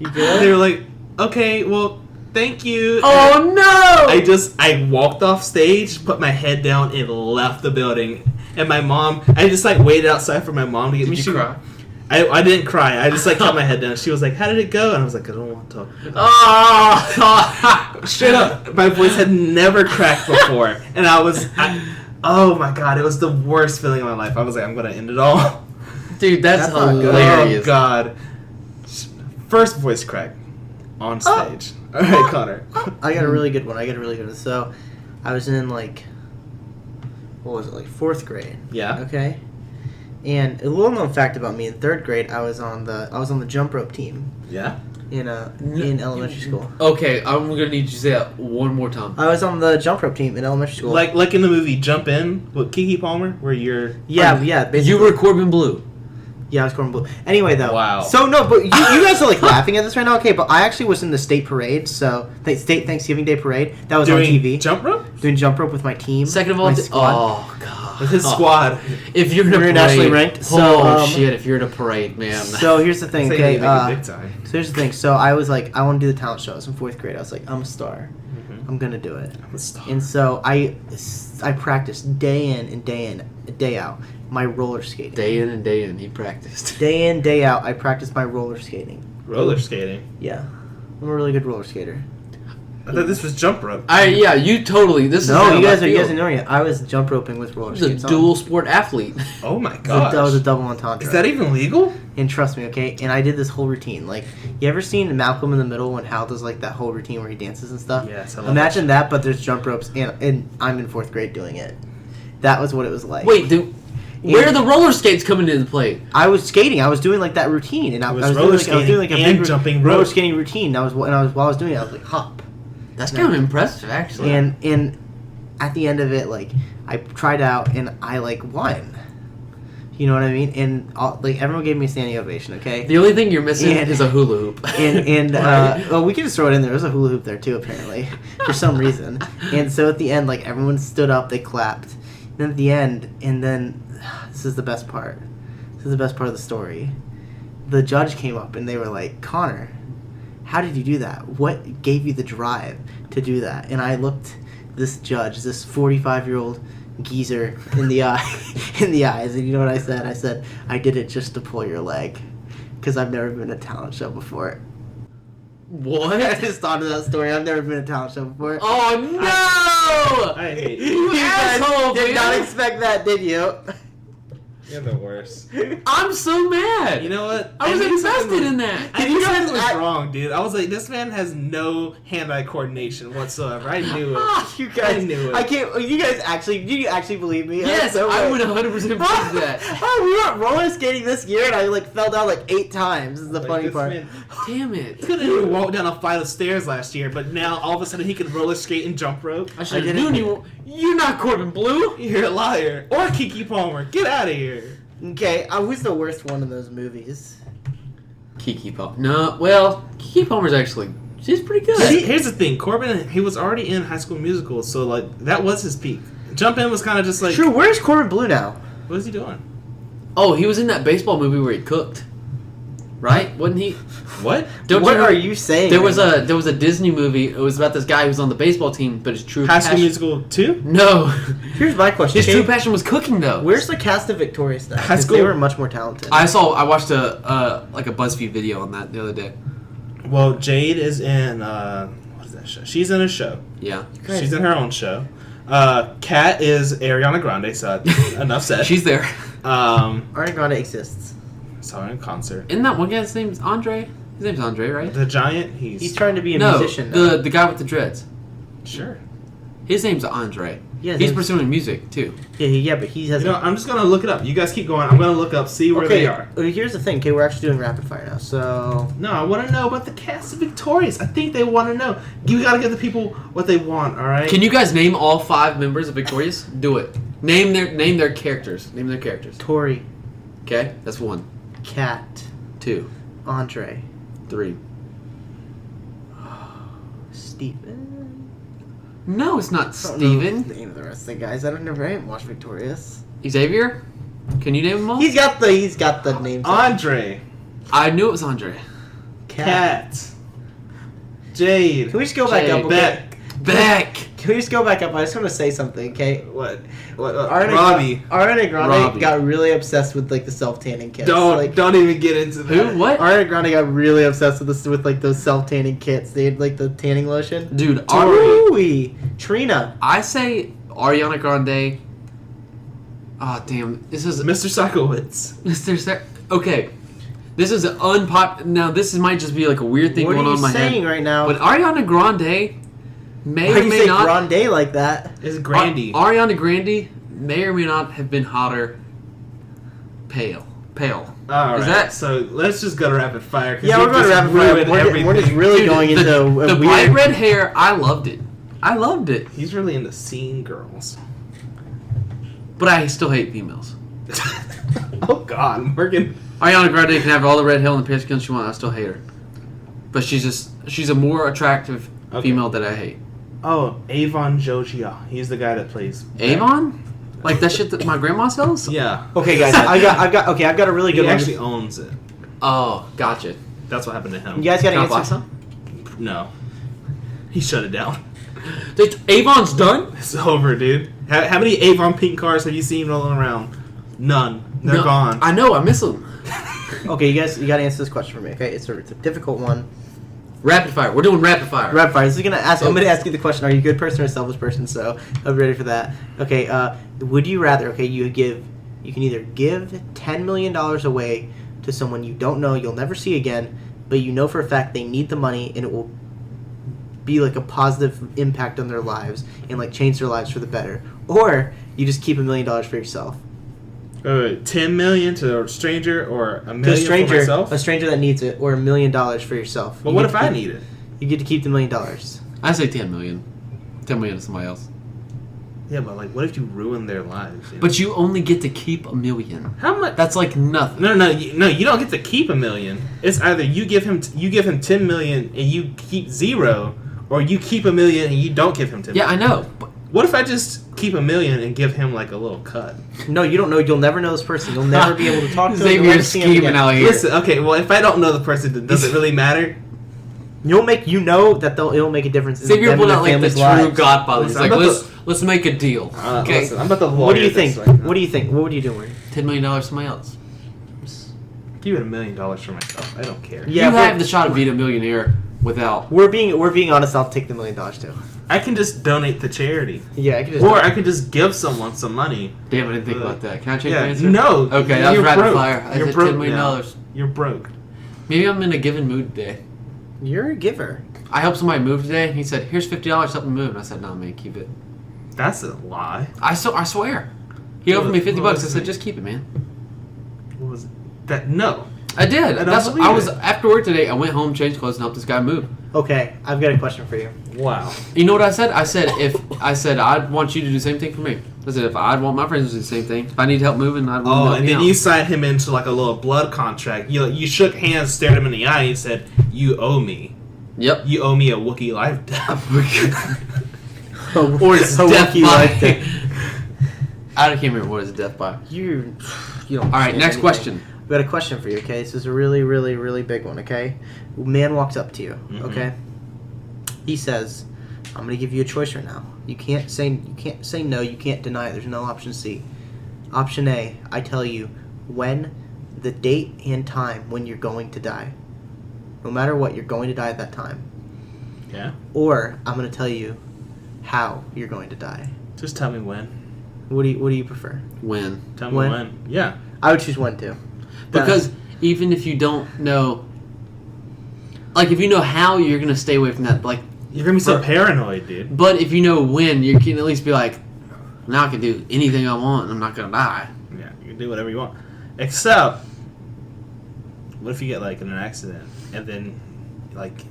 You good? They were like, okay, well, thank you. Oh no! I walked off stage, put my head down, and left the building. And my mom, I just waited outside for my mom to get me. Did you cry? I didn't cry. I just kept my head down. She was like, how did it go? And I was like, I don't want to talk. Oh! Straight up, my voice had never cracked before. And oh my god, it was the worst feeling of my life. I was like, I'm going to end it all. Dude, that's not good. hilarious. Oh god. First voice crack on stage. All right, Connor. I got a really good one. So, I was in what was it, fourth grade? Yeah. Okay. And a little known fact about me: in third grade, I was on the jump rope team. Yeah. In elementary school. Okay, I'm gonna need you to say that one more time. I was on the jump rope team in elementary school. Like in the movie Jump In with Keke Palmer, where you're basically. You were Corbin Blue. Yeah, I was Corbin Blue. Anyway, though. Wow. So no, but you guys are laughing at this right now. Okay, but I actually was in the state parade. So state Thanksgiving Day parade. That was on TV. Jump rope? Doing jump rope with my team. Second of all, my squad. oh god, With his squad. If you're in a We're parade, nationally ranked, oh so, shit! If you're in a parade, man. So here's the thing. Say Okay. they make it big time. So here's the thing. So I was like, I want to do the talent show. I was in fourth grade. I was like, I'm a star. Mm-hmm. I'm gonna do it. I'm a star. And so I practiced day in and day out my roller skating. Day in and day in, he practiced. Day in, day out, I practiced my roller skating. Roller skating. Yeah, I'm a really good roller skater. I thought this was jump rope. You totally. This is No, how you guys I are feel. know yet. I was jump roping with roller He's a skates. dual sport athlete. Oh my That gosh. was a double entendre. Is that even legal? And trust me, okay. And I did this whole routine. You ever seen Malcolm in the Middle when Hal does that whole routine where he dances and stuff? Yes, I love Imagine that, but there's jump ropes, and I'm in fourth grade doing it. That was what it was like. Wait, dude. Where are the roller skates coming into play? I was skating. I was doing that routine, and I was roller doing skating a and big jumping roller rope. skating routine. While I was doing it, I was like hop. That's kind of impressive, actually. And at the end of it, I tried out and I won. You know what I mean? And everyone gave me a standing ovation. Okay. The only thing you're missing is a hula hoop. Well, we can just throw it in there. There's a hula hoop there too, apparently, for some reason. And so at the end, everyone stood up, they clapped. And then at the end, and then this is the best part. This is the best part of the story. The judge came up and they were like, "Connor, how did you do that? What gave you the drive to do that?" And I looked this judge, this 45-year-old geezer in the eyes, and you know what I said? I said, "I did it just to pull your leg, because I've never been to a talent show before." What? I just thought of that story. I've never been to a talent show before. Oh no! I hate you. You guys asshole, did not man. expect that, did you? You're the worst. I'm so mad. You know what? I was knew invested something in that. I Did knew you guys something was act- wrong, dude. I was like, this man has no hand-eye coordination whatsoever. I knew it. You guys, I knew it. I can't. Do you actually believe me? Yes, I'm so I right. would 100% believe that. Oh, we went roller skating this year, and I fell down 8 times. This is the funny This part. man Damn it. couldn't even walk down a flight of stairs last year, but now all of a sudden he can roller skate and jump rope. I should did have it. known you. You're not Corbin Blue. You're a liar. Or Keke Palmer. Get out of here. Okay, who's the worst one in those movies? Keke Palmer. No, well, Keke Palmer's actually she's pretty good. See, here's the thing, Corbin. He was already in High School Musical, so like that was his peak. Jump In was kind of just like. True. Where's Corbin Blue now? What is he doing? Oh, he was in that baseball movie where he cooked. Right? Wasn't he? What? What are you saying? There was a Disney movie. It was about this guy who was on the baseball team, but his true High School passion. Musical 2? No. Here's my question. His okay? true passion was cooking, though. Where's the cast of Victorious now? High 'Cause School- They were much more talented. I watched a BuzzFeed video on that the other day. Well, Jade is in what is that show? She's in a show. Yeah. Guys. She's in her own show. Kat is Ariana Grande, so enough said. She's there. Ariana Grande exists. Saw her in concert. Isn't that one guy's name's Andre? His name's Andre, right? The Giant, He's trying to be a No, musician now. the guy with the dreads. Sure. His name's Andre. Yeah, He's pursuing music, too. Yeah, but he has. You know, I'm just gonna look it up. You guys keep going. I'm gonna look up, see where they are. Here's the thing. Okay, we're actually doing rapid fire now. So No, I want to know about the cast of Victorious. I think they want to know. You gotta give the people what they want. All right. Can you guys name all 5 members of Victorious? Do it. Name their characters. Name their characters. Tori, Okay, that's 1. Kat, 2. Andre, 3. Stephen. No, it's not I don't know Steven. the name of the rest of the guys. I haven't watched Victorious. Xavier? Can you name them all? He's got the names. Andre, I knew it was Andre. Kat, Jade, Can we just go back up? Okay? Beck. Beck! Can we just go back up? I just want to say something, okay? What? Ariana Grande Robbie. got really obsessed with like the self tanning kits. Don't even get into that. Who? What? Ariana Grande got really obsessed with like those self tanning kits. They had like the tanning lotion. Dude, Tori, Trina. I say Ariana Grande. Oh, damn. This is Mr. Sakowitz. Mr. Okay. This is Now, this might just be like a weird thing What going are on you in my saying head. right now? But Ariana Grande may Why or do you may say not. Grande like that? It's Grandy. Ariana Grande may or may not have been hotter. Pale. All Is right. that- So let's just go to rapid fire. 'Cause Yeah, you we're going to just rapid fire. ruined We're just everything. really Dude, going into the a bright weird. red hair. I loved it. He's really into seeing girls. But I still hate females. Oh God, Morgan. Ariana Grande can have all the red hair and the pierced skin she wants. I still hate her. But she's a more attractive female that I hate. Oh, Avon Jogia. He's the guy that plays Avon? Like that shit that my grandma sells? Yeah. Okay, guys, I've got a really He good one. actually owns it. Oh, gotcha. That's what happened to him. You guys got to Can I buy answer. some? No. He shut it down. Avon's done? It's over, dude. How many Avon pink cars have you seen rolling around? None. They're No, gone. I know, I miss them. Okay, you guys, you got to answer this question for me. Okay, it's a difficult one. Rapid fire. We're doing rapid fire. Rapid fire. This is gonna ask. I'm gonna ask you the question: are you a good person or a selfish person? So I'm ready for that. Okay. Would you rather? Okay, you can either give $10 million away to someone you don't know, you'll never see again, but you know for a fact they need the money and it will be like a positive impact on their lives and like change their lives for the better, or you just keep $1 million for yourself. 10 million to a stranger or a To a million stranger, for myself? a stranger that needs it, or $1 million for yourself. But You what get if to I keep- need it? You get to keep the $1 million. I say 10 million. 10 million to somebody else. Yeah, but like, what if you ruin their lives? But you only get to keep $1 million. how much? That's like nothing. No, you don't get to keep $1 million. It's either you give him 10 million and you keep 0, or you keep $1 million and you don't give him 10 Yeah, I million. know. But What if I just keep $1 million and give him like a little cut? No, you don't know. You'll never know this person. You'll never be able to talk to them. You'll Xavier's never see them scheming again. out here. Listen, okay, well, if I don't know the person, does it really matter? You'll make it'll make a difference. In Xavier them pulled and out their like the family's true lives. Godfather. He's Listen, like, I'm about let's make a deal. Okay, Listen, I'm about to lawyer What do you think? this right now. What do you think? What would you do, Wayne? $10 million to somebody else. Give it $1 million for myself. I don't care. Yeah, you but- have the shot of being a millionaire without. We're being honest. I'll take the $1 million too. I can just donate to charity. Yeah, I could just. Or I could just give someone some money. Damn, I didn't think about that. Can I change my Yeah, answer? no. Okay, that was you're rapid broke. fire. I You're said broke $10 million. now. You're broke. Maybe I'm in a giving mood today. You're a giver. I helped somebody move today, and he said, "Here's $50, help me move." And I said, "No, man, keep it." That's a lie. I swear. He offered me $50. I What was said, it? "Just keep it, man." What was it? That? No. I did. I That's. believe I was it. after work today. I went home, changed clothes, and helped this guy move. Okay, I've got a question for you. Wow. You know what I said? I said I'd want you to do the same thing for me. I said if I'd want my friends to do the same thing. If I need help moving, I'd want them to Oh, help and me then out. you signed him into like a little blood contract. You shook hands, stared him in the eye, and said, "You owe me. Yep. You owe me a Wookiee life debt." Or it's Death Wookiee by. like that. I can't remember what is death by. You don't. All right, understand next anything. question. We got a question for you. Okay, this is a really, really, really big one. Okay, man walks up to you. Mhm. Okay, he says, "I'm going to give you a choice right now. You can't say no. You can't deny it. There's no option C. Option A, I tell you when, the date and time when you're going to die. No matter what, you're going to die at that time. Yeah. Or I'm going to tell you how you're going to die. Just tell me when. What do you prefer? When? Tell me When? when. Yeah. I would choose when too. Because even if you don't know, like if you know how, you're gonna stay away from that. Like, You're gonna be so paranoid, dude. but if you know when, you can at least be like, now I can do anything I want. And I'm not gonna die. Yeah, you can do whatever you want. Except, what if you get like in an accident and then like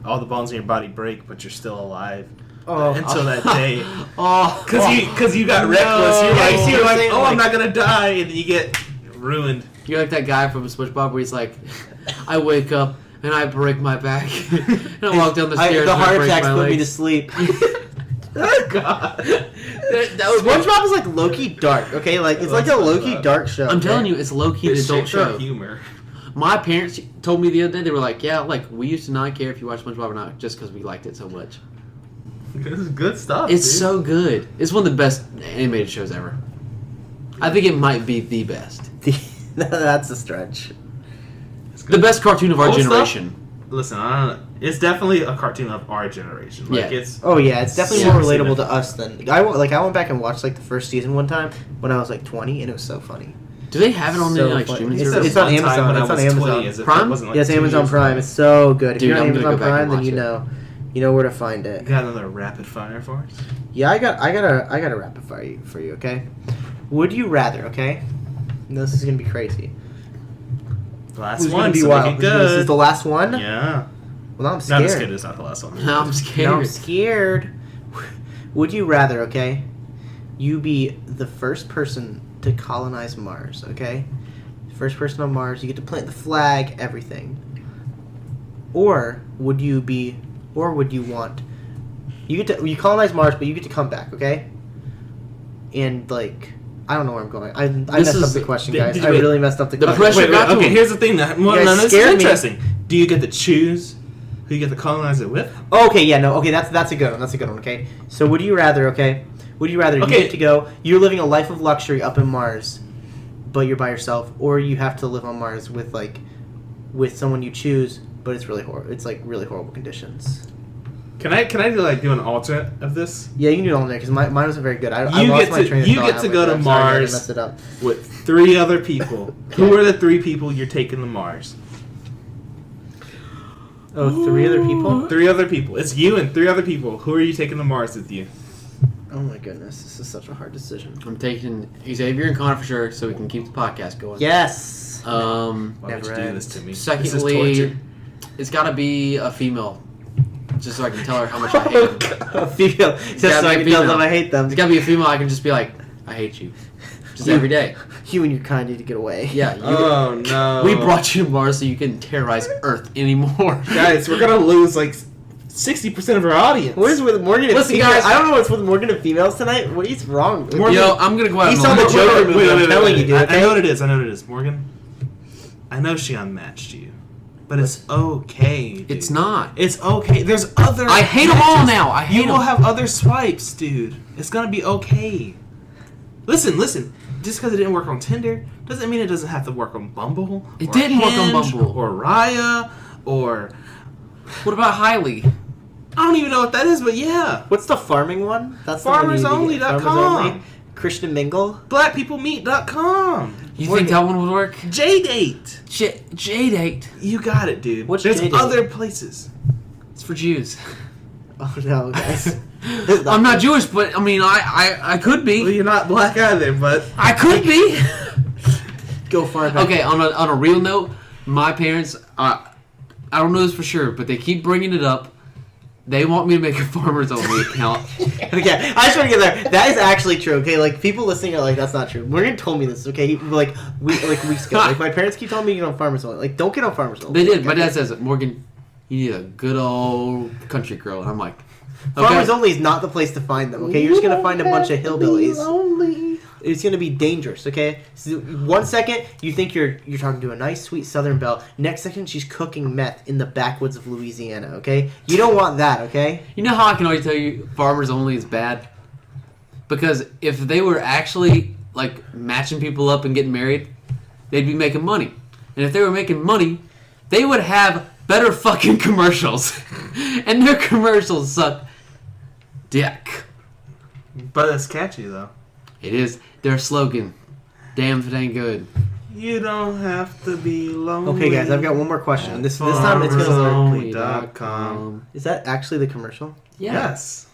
all the bones in your body break, but you're still alive until that day? Oh, Because you got reckless. You're like, oh, I'm not gonna die, and then you get ruined. You're like that guy from SpongeBob where he's like, I wake up and I break my back, and I walk down the stairs. The and I heart break attacks my put me to legs. sleep. Oh God. That would be- SpongeBob is like low-key dark, okay? Like it's like a low-key dark show. I'm telling okay? you, it's low key an It's adult show. humor. My parents told me the other day, they were like, yeah, like we used to not care if you watched SpongeBob or not, just because we liked it so much. This is good stuff. It's dude. so good. It's one of the best animated shows ever. I think it might be the best. That's a stretch. It's The good. best cartoon of our Old stuff? generation. Listen, I don't know. It's definitely a cartoon of our generation. Like Yeah. it's. Oh yeah, it's definitely Yeah. more relatable to us than I went back and watched like the first season one time when I was like 20, and it was so funny. Do they have it on So the like funny. streaming It's- service? it's on One time Amazon. when I It's on was Amazon. 20, as if Prime? that wasn't, like, Yes, 2 Amazon years Prime. ago. It's so good. If Dude, you're on I'm gonna Amazon go back and Prime, then watch you know where to find it. You got another rapid fire for us? Yeah, I got a rapid fire for you. Okay, would you rather? Okay, this is gonna be crazy. Last Who's one. gonna be so wild? make it This is good. the last one. Yeah. Well, now I'm No, scared. I'm just kidding. It's not the last one. No, I'm scared. Now I'm scared. Would you rather? Okay, you be the first person to colonize Mars. Okay, first person on Mars. You get to plant the flag, everything. Or would you want? You colonize Mars, but you get to come back. Okay. And like, I don't know where I'm going. I messed up the question, guys. did I you- really messed up the the question. pressure Wait, got to okay, him. here's the thing. That, well, guys no, this is scared me. interesting. Do you get to choose who you get to colonize it with? Okay, yeah, no, okay, that's a good one. That's a good one. Okay, so would you rather? Okay, would you rather you Okay. get to go? You're living a life of luxury up in Mars, but you're by yourself, or you have to live on Mars with someone you choose, but it's really horrible. It's like really horrible conditions. Can I do an alternate of this Yeah, you can do it all there because mine wasn't very good. I You lost get my to- train of you thought get to halfway go through. to I'm sorry, guys, Mars. I messed it up. with 3 other people? Who are the 3 people you're taking to Mars? Oh, 3 other people. 3 other people. It's you and 3 other people. Who are you taking to Mars with you? Oh my goodness, this is such a hard decision. I'm taking Xavier and Connor for sure, so we can keep the podcast going. Yes. Why would Never you do ends. this to me? This is Secondly, torture. it's got to be a female, just so I can tell her how much I hate them. A female, just so gotta I be a can tell female. them I hate them. It's got to be a female. I can just be like, I hate you, just every day. You and your kind need to get away. Yeah, Oh no. we brought you to Mars so you couldn't terrorize Earth anymore. Guys, we're gonna lose like 60% of our audience. What is with Morgan and Listen, females? guys. I don't know what's with Morgan and females tonight. What is wrong? Morgan- Yo, I'm gonna go out. He and saw look. the Joker movie, I'm telling you, dude, I okay? know what it is. I know what it is, Morgan. I know she unmatched you, but it's okay. Dude. It's not. It's okay. There's other. I hate 'em all matches. now. I hate You will 'em. have other swipes, dude. It's gonna be okay. Listen. Just because it didn't work on Tinder doesn't mean it doesn't have to work on Bumble. It or didn't work on Hinge, Bumble. or Raya or What about Hailey? I don't even know what that is, but yeah, What's the farming one? That's the one you need to get. FarmersOnly.com. Farmers Only. Christian Mingle. BlackPeopleMeet.com. You Morgan- think that one would work? J-Date. J-Date. You got it, dude. What's There's J-Date? other places. It's for Jews. Oh no, guys. I'm not Jewish, but I mean, I could Well, be. you're not black either, but I could be. Go far back. Okay, on a real note, my parents, I don't know this for sure, but they keep bringing it up. They want me to make a farmers only account. Okay, I just want to get there. That is actually true. Okay, like people listening are like, "That's not true." Morgan told me this. Okay, weeks ago. Like my parents keep telling me to get on farmers only. Like, don't get on farmers only. They did. Okay? My dad says, Morgan, you need a good old country girl. And I'm like, okay. Farmers only is not the place to find them. Okay, you're just gonna find a bunch of hillbillies. It's gonna be dangerous. Okay, so 1 second you think you're talking to a nice, sweet Southern belle. Next second she's cooking meth in the backwoods of Louisiana. Okay, you don't want that. Okay. You know how I can always tell you farmers only is bad? Because if they were actually like matching people up and getting married, they'd be making money. And if they were making money, they would have better fucking commercials. And their commercials suck dick. But it's catchy though. It is their slogan. Damn if it ain't good. You don't have to be lonely. Okay, guys, I've got one more question. This time it's gonna. FarmersOnly.com. Is that actually the commercial? Yeah. Yes.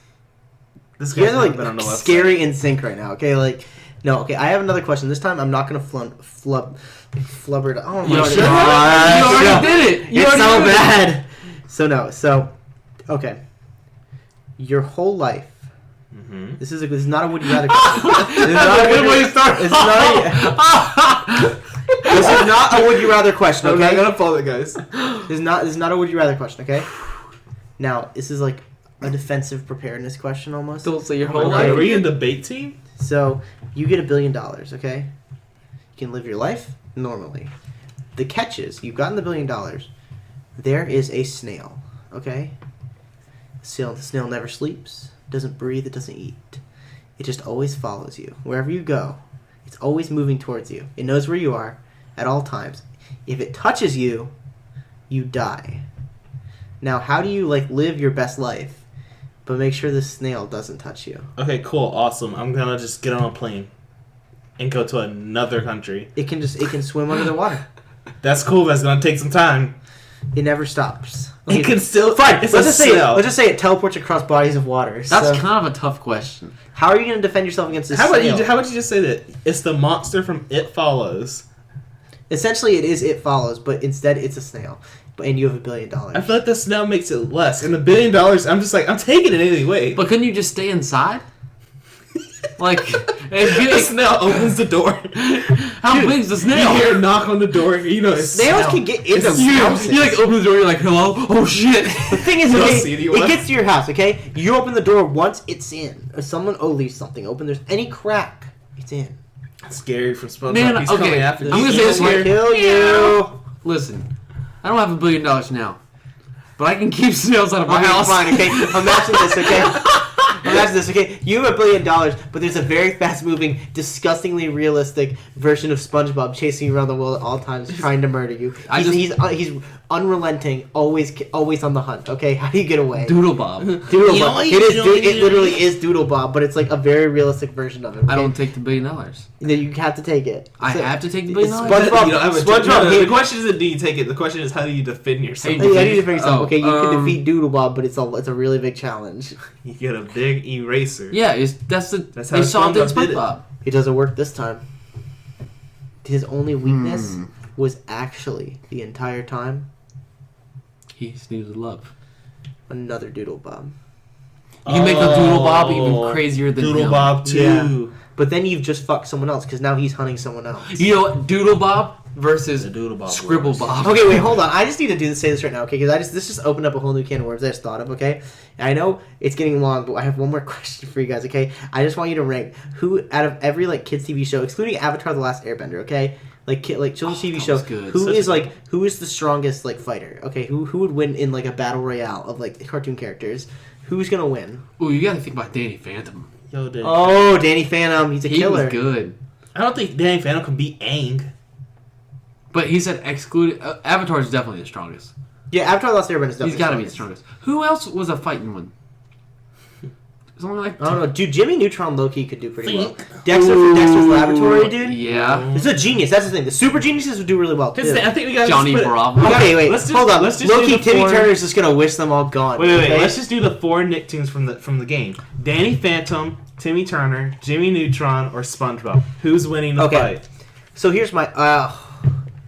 This You guy's guys are been on the like website. scary in sync right now. Okay, like no. Okay, I have another question. This time I'm not gonna flubber. Oh my already- god! You already did it. You It's already so did it. bad. So no. So okay. Your whole life. Mm-hmm. This is not a would you rather question. This is not a Good way to start. This is not a would you rather question. I'm not Okay. gonna follow it, guys. This is not a would you rather question. Okay. Now this is like a defensive preparedness question almost. Don't say your Oh whole my God, life. are we in debate team? So you get $1 billion. Okay. You can live your life normally. The catch is you've gotten the $1 billion. There is a snail. Okay. The snail never sleeps. Doesn't breathe, it doesn't eat. It just always follows you. Wherever you go, it's always moving towards you. It knows where you are at all times. If it touches you, you die. Now, how do you live your best life, but make sure the snail doesn't touch you? Okay, cool, awesome. I'm gonna just get on a plane and go to another country. It can swim under the water. That's cool. That's gonna take some time. It never stops. It can still. Fine. It's Let's a snail. just say it teleports across bodies of water. That's So, kind of a tough question. how are you going to defend yourself against this How about snail? you? How about you just say that it's the monster from It Follows? Essentially, it follows, but instead it's a snail. And you have $1 billion. I feel like the snail makes it less, and $1 billion. I'm just like I'm taking it anyway. But couldn't you just stay inside? Like, The snail opens the door. how big's the You snail? hear a knock on the door. You know, it's Snails snail. can get into You, houses. you like open the door, you're like, hello? Oh shit. The thing is, No okay, CD it one. gets to your house, okay? You open the door once, it's in. If someone leaves something open, there's any crack, it's in. Scary from SpongeBob. Man, He's okay, coming after I'm you. gonna say this Snail here. will kill you. Listen, I don't have $1 billion now, but I can keep snails out of my Okay, house. fine, okay? Imagine this, okay? Imagine this, okay? You have $1 billion, but there's a very fast-moving, disgustingly realistic version of SpongeBob chasing you around the world at all times, trying to murder you. He's unrelenting, always on the hunt. Okay, how do you get away? Doodle Bob. Doodle Bob. It literally is Doodle Bob, but it's like a very realistic version of it. Okay? I don't take the $1 billion. You have to take it. I So- have to take the $1 billion. SpongeBob- You don't have a SpongeBob no, hate- the question isn't do you take it. The question is how do you defend yourself? How you How do you defend yourself? Oh, Okay, you can um, defeat Doodle Bob, but it's a really big challenge. You get a big eraser. Yeah, that's That's how they solved it in SpongeBob did it. SpongeBob. It doesn't work this time. His only weakness was actually the entire time He just needed love. another Doodle Bob. You can make the Doodle Bob even crazier than Doodle him. Bob too. Yeah. But then you've just fucked someone else because now he's hunting someone else. You know what? Doodle Bob versus The Doodle Bob Scribble works. Bob. Okay, wait, hold on. I just need to say this right now, okay? Because this just opened up a whole new can of worms I just thought of, okay? And I know it's getting long, but I have one more question for you guys, okay? I just want you to rank who out of every kids TV show, excluding Avatar: The Last Airbender, okay? Children's TV that show, was good. who Such is a- who is the strongest fighter? Okay, who would win in a battle royale of cartoon characters? Who's gonna win? Ooh, you gotta think about Danny Phantom. Yo, Danny. Oh, Danny Phantom, he's a He killer. was good. I don't think Danny Phantom can beat Aang. But he said excluded. Avatar is definitely the strongest. Yeah, Avatar: The Last Airbender is definitely He's got to be the strongest. Who else was a fighting one? Something like I don't know, dude. Jimmy Neutron low-key could do pretty well. Think. Dexter from Dexter's Laboratory, dude. Yeah. This is a genius. That's the thing. The super geniuses would do really well too. I think we got Johnny Bravo. Okay, wait. Let's just- hold on. let's just Loki, do the Timmy four- Turner's just gonna wish them all gone. Wait. okay? Let's just do the 4 Nicktoons from the game: Danny Phantom, Timmy Turner, Jimmy Neutron, or SpongeBob. Who's winning the Okay. fight? So here's my.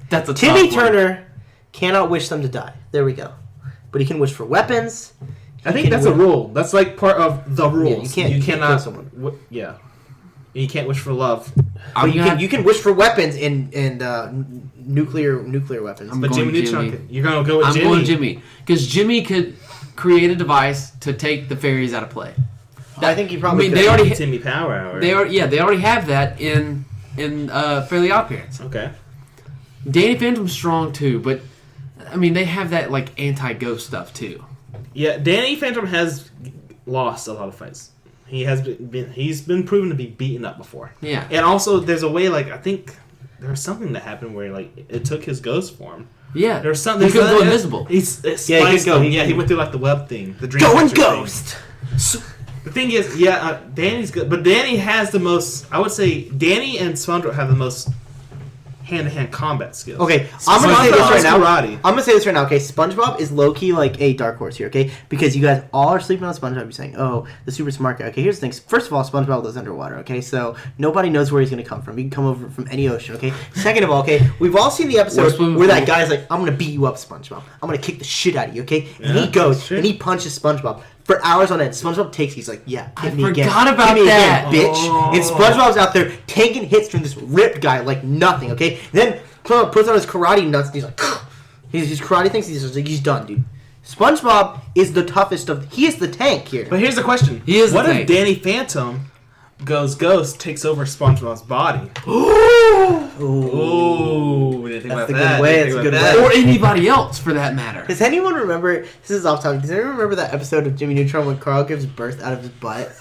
That's a Timmy tough one. Turner cannot wish That's a Timmy tough one. Turner cannot wish them to die. There we go. But he can wish for weapons. I think that's a rule. That's like part of the rules. Yeah, you can't cannot. kill someone. Yeah. You can't wish for love. But you can wish for weapons and nuclear weapons. I'm But going Jimmy Neutron, Jimmy. you're gonna go with I'm Jimmy. going Jimmy because Jimmy could create a device to take the fairies out of play. I think he probably. they already Timmy Power Hour. they already have that in Fairly Odd Parents. Okay. Danny Phantom's strong too, but I mean they have that like anti-ghost stuff too. Yeah, Danny Phantom has lost a lot of fights. He's been proven to be beaten up before. Yeah. And also, there's a way I think there was something that happened where it took his ghost form. Yeah. There's something. He could go invisible. He could go. He went through the web thing. The dream Going catcher ghost. thing. The thing is, Danny's good, but Danny has the most. I would say Danny and SpongeBob have the most hand-to-hand combat skills. Okay, I'm gonna say this right now. Karate. I'm gonna say this right now. Okay, SpongeBob is low key like a dark horse here. Okay, because you guys all are sleeping on SpongeBob. You're saying, "Oh, the super smart guy." Okay, here's the thing. First of all, SpongeBob lives underwater. Okay, so nobody knows where he's gonna come from. He can come over from any ocean. Okay. Second of all, okay, we've all seen the episode where that guy's like, "I'm gonna beat you up, SpongeBob. I'm gonna kick the shit out of you." Okay, and he goes and he punches SpongeBob. For hours on end, SpongeBob takes. He's like, "Yeah, hit me again. forgot about Hit me that. again, bitch." And SpongeBob's out there taking hits from this ripped guy like nothing. Okay, then SpongeBob puts on his karate nuts. And he's like, his karate things. He's done, dude. SpongeBob is the toughest of. He is the tank here. But here's the question: He is the what if tank. Danny Phantom goes ghost, takes over SpongeBob's body? Ooh, didn't think That's about a that. good way. Didn't It's a think good about way. that. Or anybody else for that matter. Does anyone remember? This is off topic. Does anyone remember that episode of Jimmy Neutron when Carl gives birth out of his butt?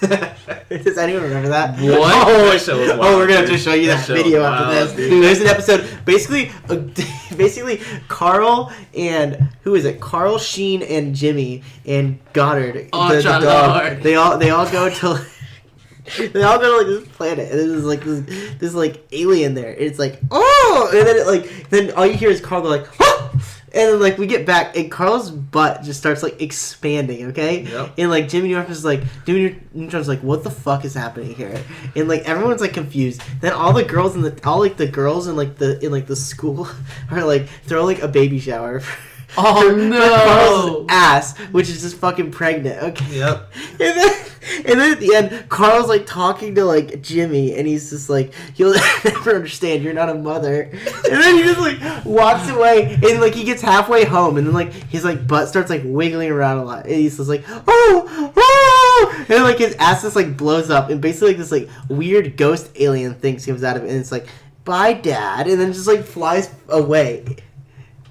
Does anyone remember that? What? Oh, That show was wild, we're gonna have to dude. show you That that show video was after wild, this. dude. There's an episode. Basically, Carl and who is it? Carl, Sheen, and Jimmy and Goddard. Oh, the John dog. Lord. They all go to. They all go to like this planet, and there's like this like alien there. It's like, oh, and then then all you hear is Carl go like, oh! And then like we get back, and Carl's butt just starts like expanding, okay? Yep. And like Jimmy Neutron's like, what the fuck is happening here? And like everyone's like confused. Then all the girls in the girls in the school are like throw like a baby shower. Oh, for no. Carl's ass, which is just fucking pregnant. Okay. Yep. And then at the end, Carl's like talking to like Jimmy, and he's just like, "You'll never understand. You're not a mother." And then he just like walks away, and like he gets halfway home, and then like his like butt starts like wiggling around a lot, and he's just like, "Oh!" And then, like his ass just like blows up, and basically like this like weird ghost alien thing comes out of it, and it's like, "Bye, Dad," and then just like flies away.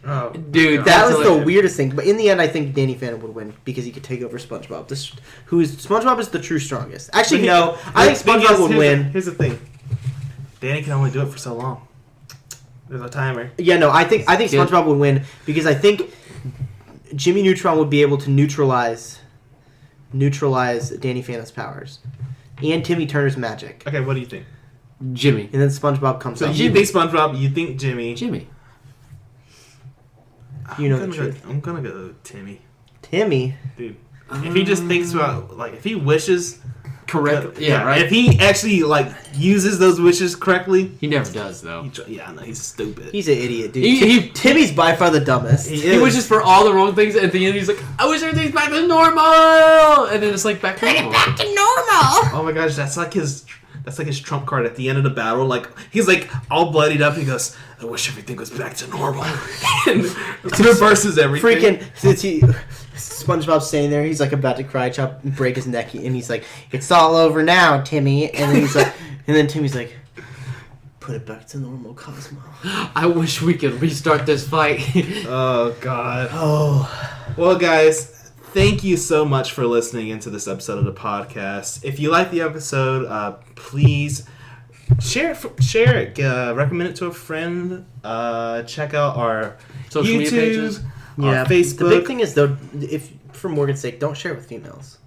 Oh, Dude, That that's was the hilarious. weirdest thing, but in the end, I think Danny Phantom would win because he could take over SpongeBob. SpongeBob is the true strongest. Actually, no, I think SpongeBob would win. Here's the thing: Danny can only do it for so long. There's a timer. Yeah, no, I think Yeah. SpongeBob would win because I think Jimmy Neutron would be able to neutralize Danny Phantom's powers and Timmy Turner's magic, Okay, what do you think? Jimmy. and then SpongeBob comes So up. you think SpongeBob? You think Jimmy? Jimmy. You know I'm the gonna truth. I'm gonna go Timmy, Timmy. dude. If he just thinks about if he wishes Correct. Yeah, right. If he actually uses those wishes correctly, He never does though. I know he's stupid. He's an idiot, dude. He- Timmy's by far the dumbest. He wishes for all the wrong things. At the end, he's like, "I wish everything's back to normal," and then it's like back to normal. Oh my gosh, that's like his trump card at the end of the battle. Like he's like all bloodied up. He goes, "I wish everything was back to normal," and it reverses everything. Freaking SpongeBob's standing there. He's like about to cry, break his neck, and he's like, "It's all over now, Timmy." And then he's like, and then Timmy's like, "Put it back to normal, Cosmo." I wish we could restart this fight. Oh god. Oh, Well, guys, thank you so much for listening into this episode of the podcast. If you like the episode, please share it, recommend it to a friend. Check out our Social media YouTube, pages. yeah. our Facebook. The big thing is though, if for Morgan's sake, don't share with females.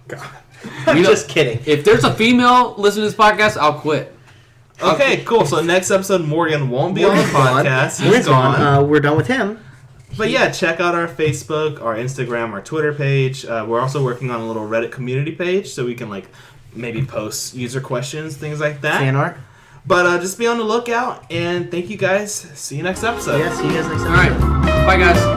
God. I'm We don't- just kidding. If there's a female listening to this podcast, I'll quit. Okay, cool. So next episode, Morgan won't be on the podcast. He's Morgan's gone. gone. We're done with him. But yeah, check out our Facebook, our Instagram, our Twitter page. We're also working on a little Reddit community page, so we can maybe post user questions, things like that. Fan art. But just be on the lookout, and thank you guys. See you next episode. Yeah, see you guys next time. All right. Bye, guys.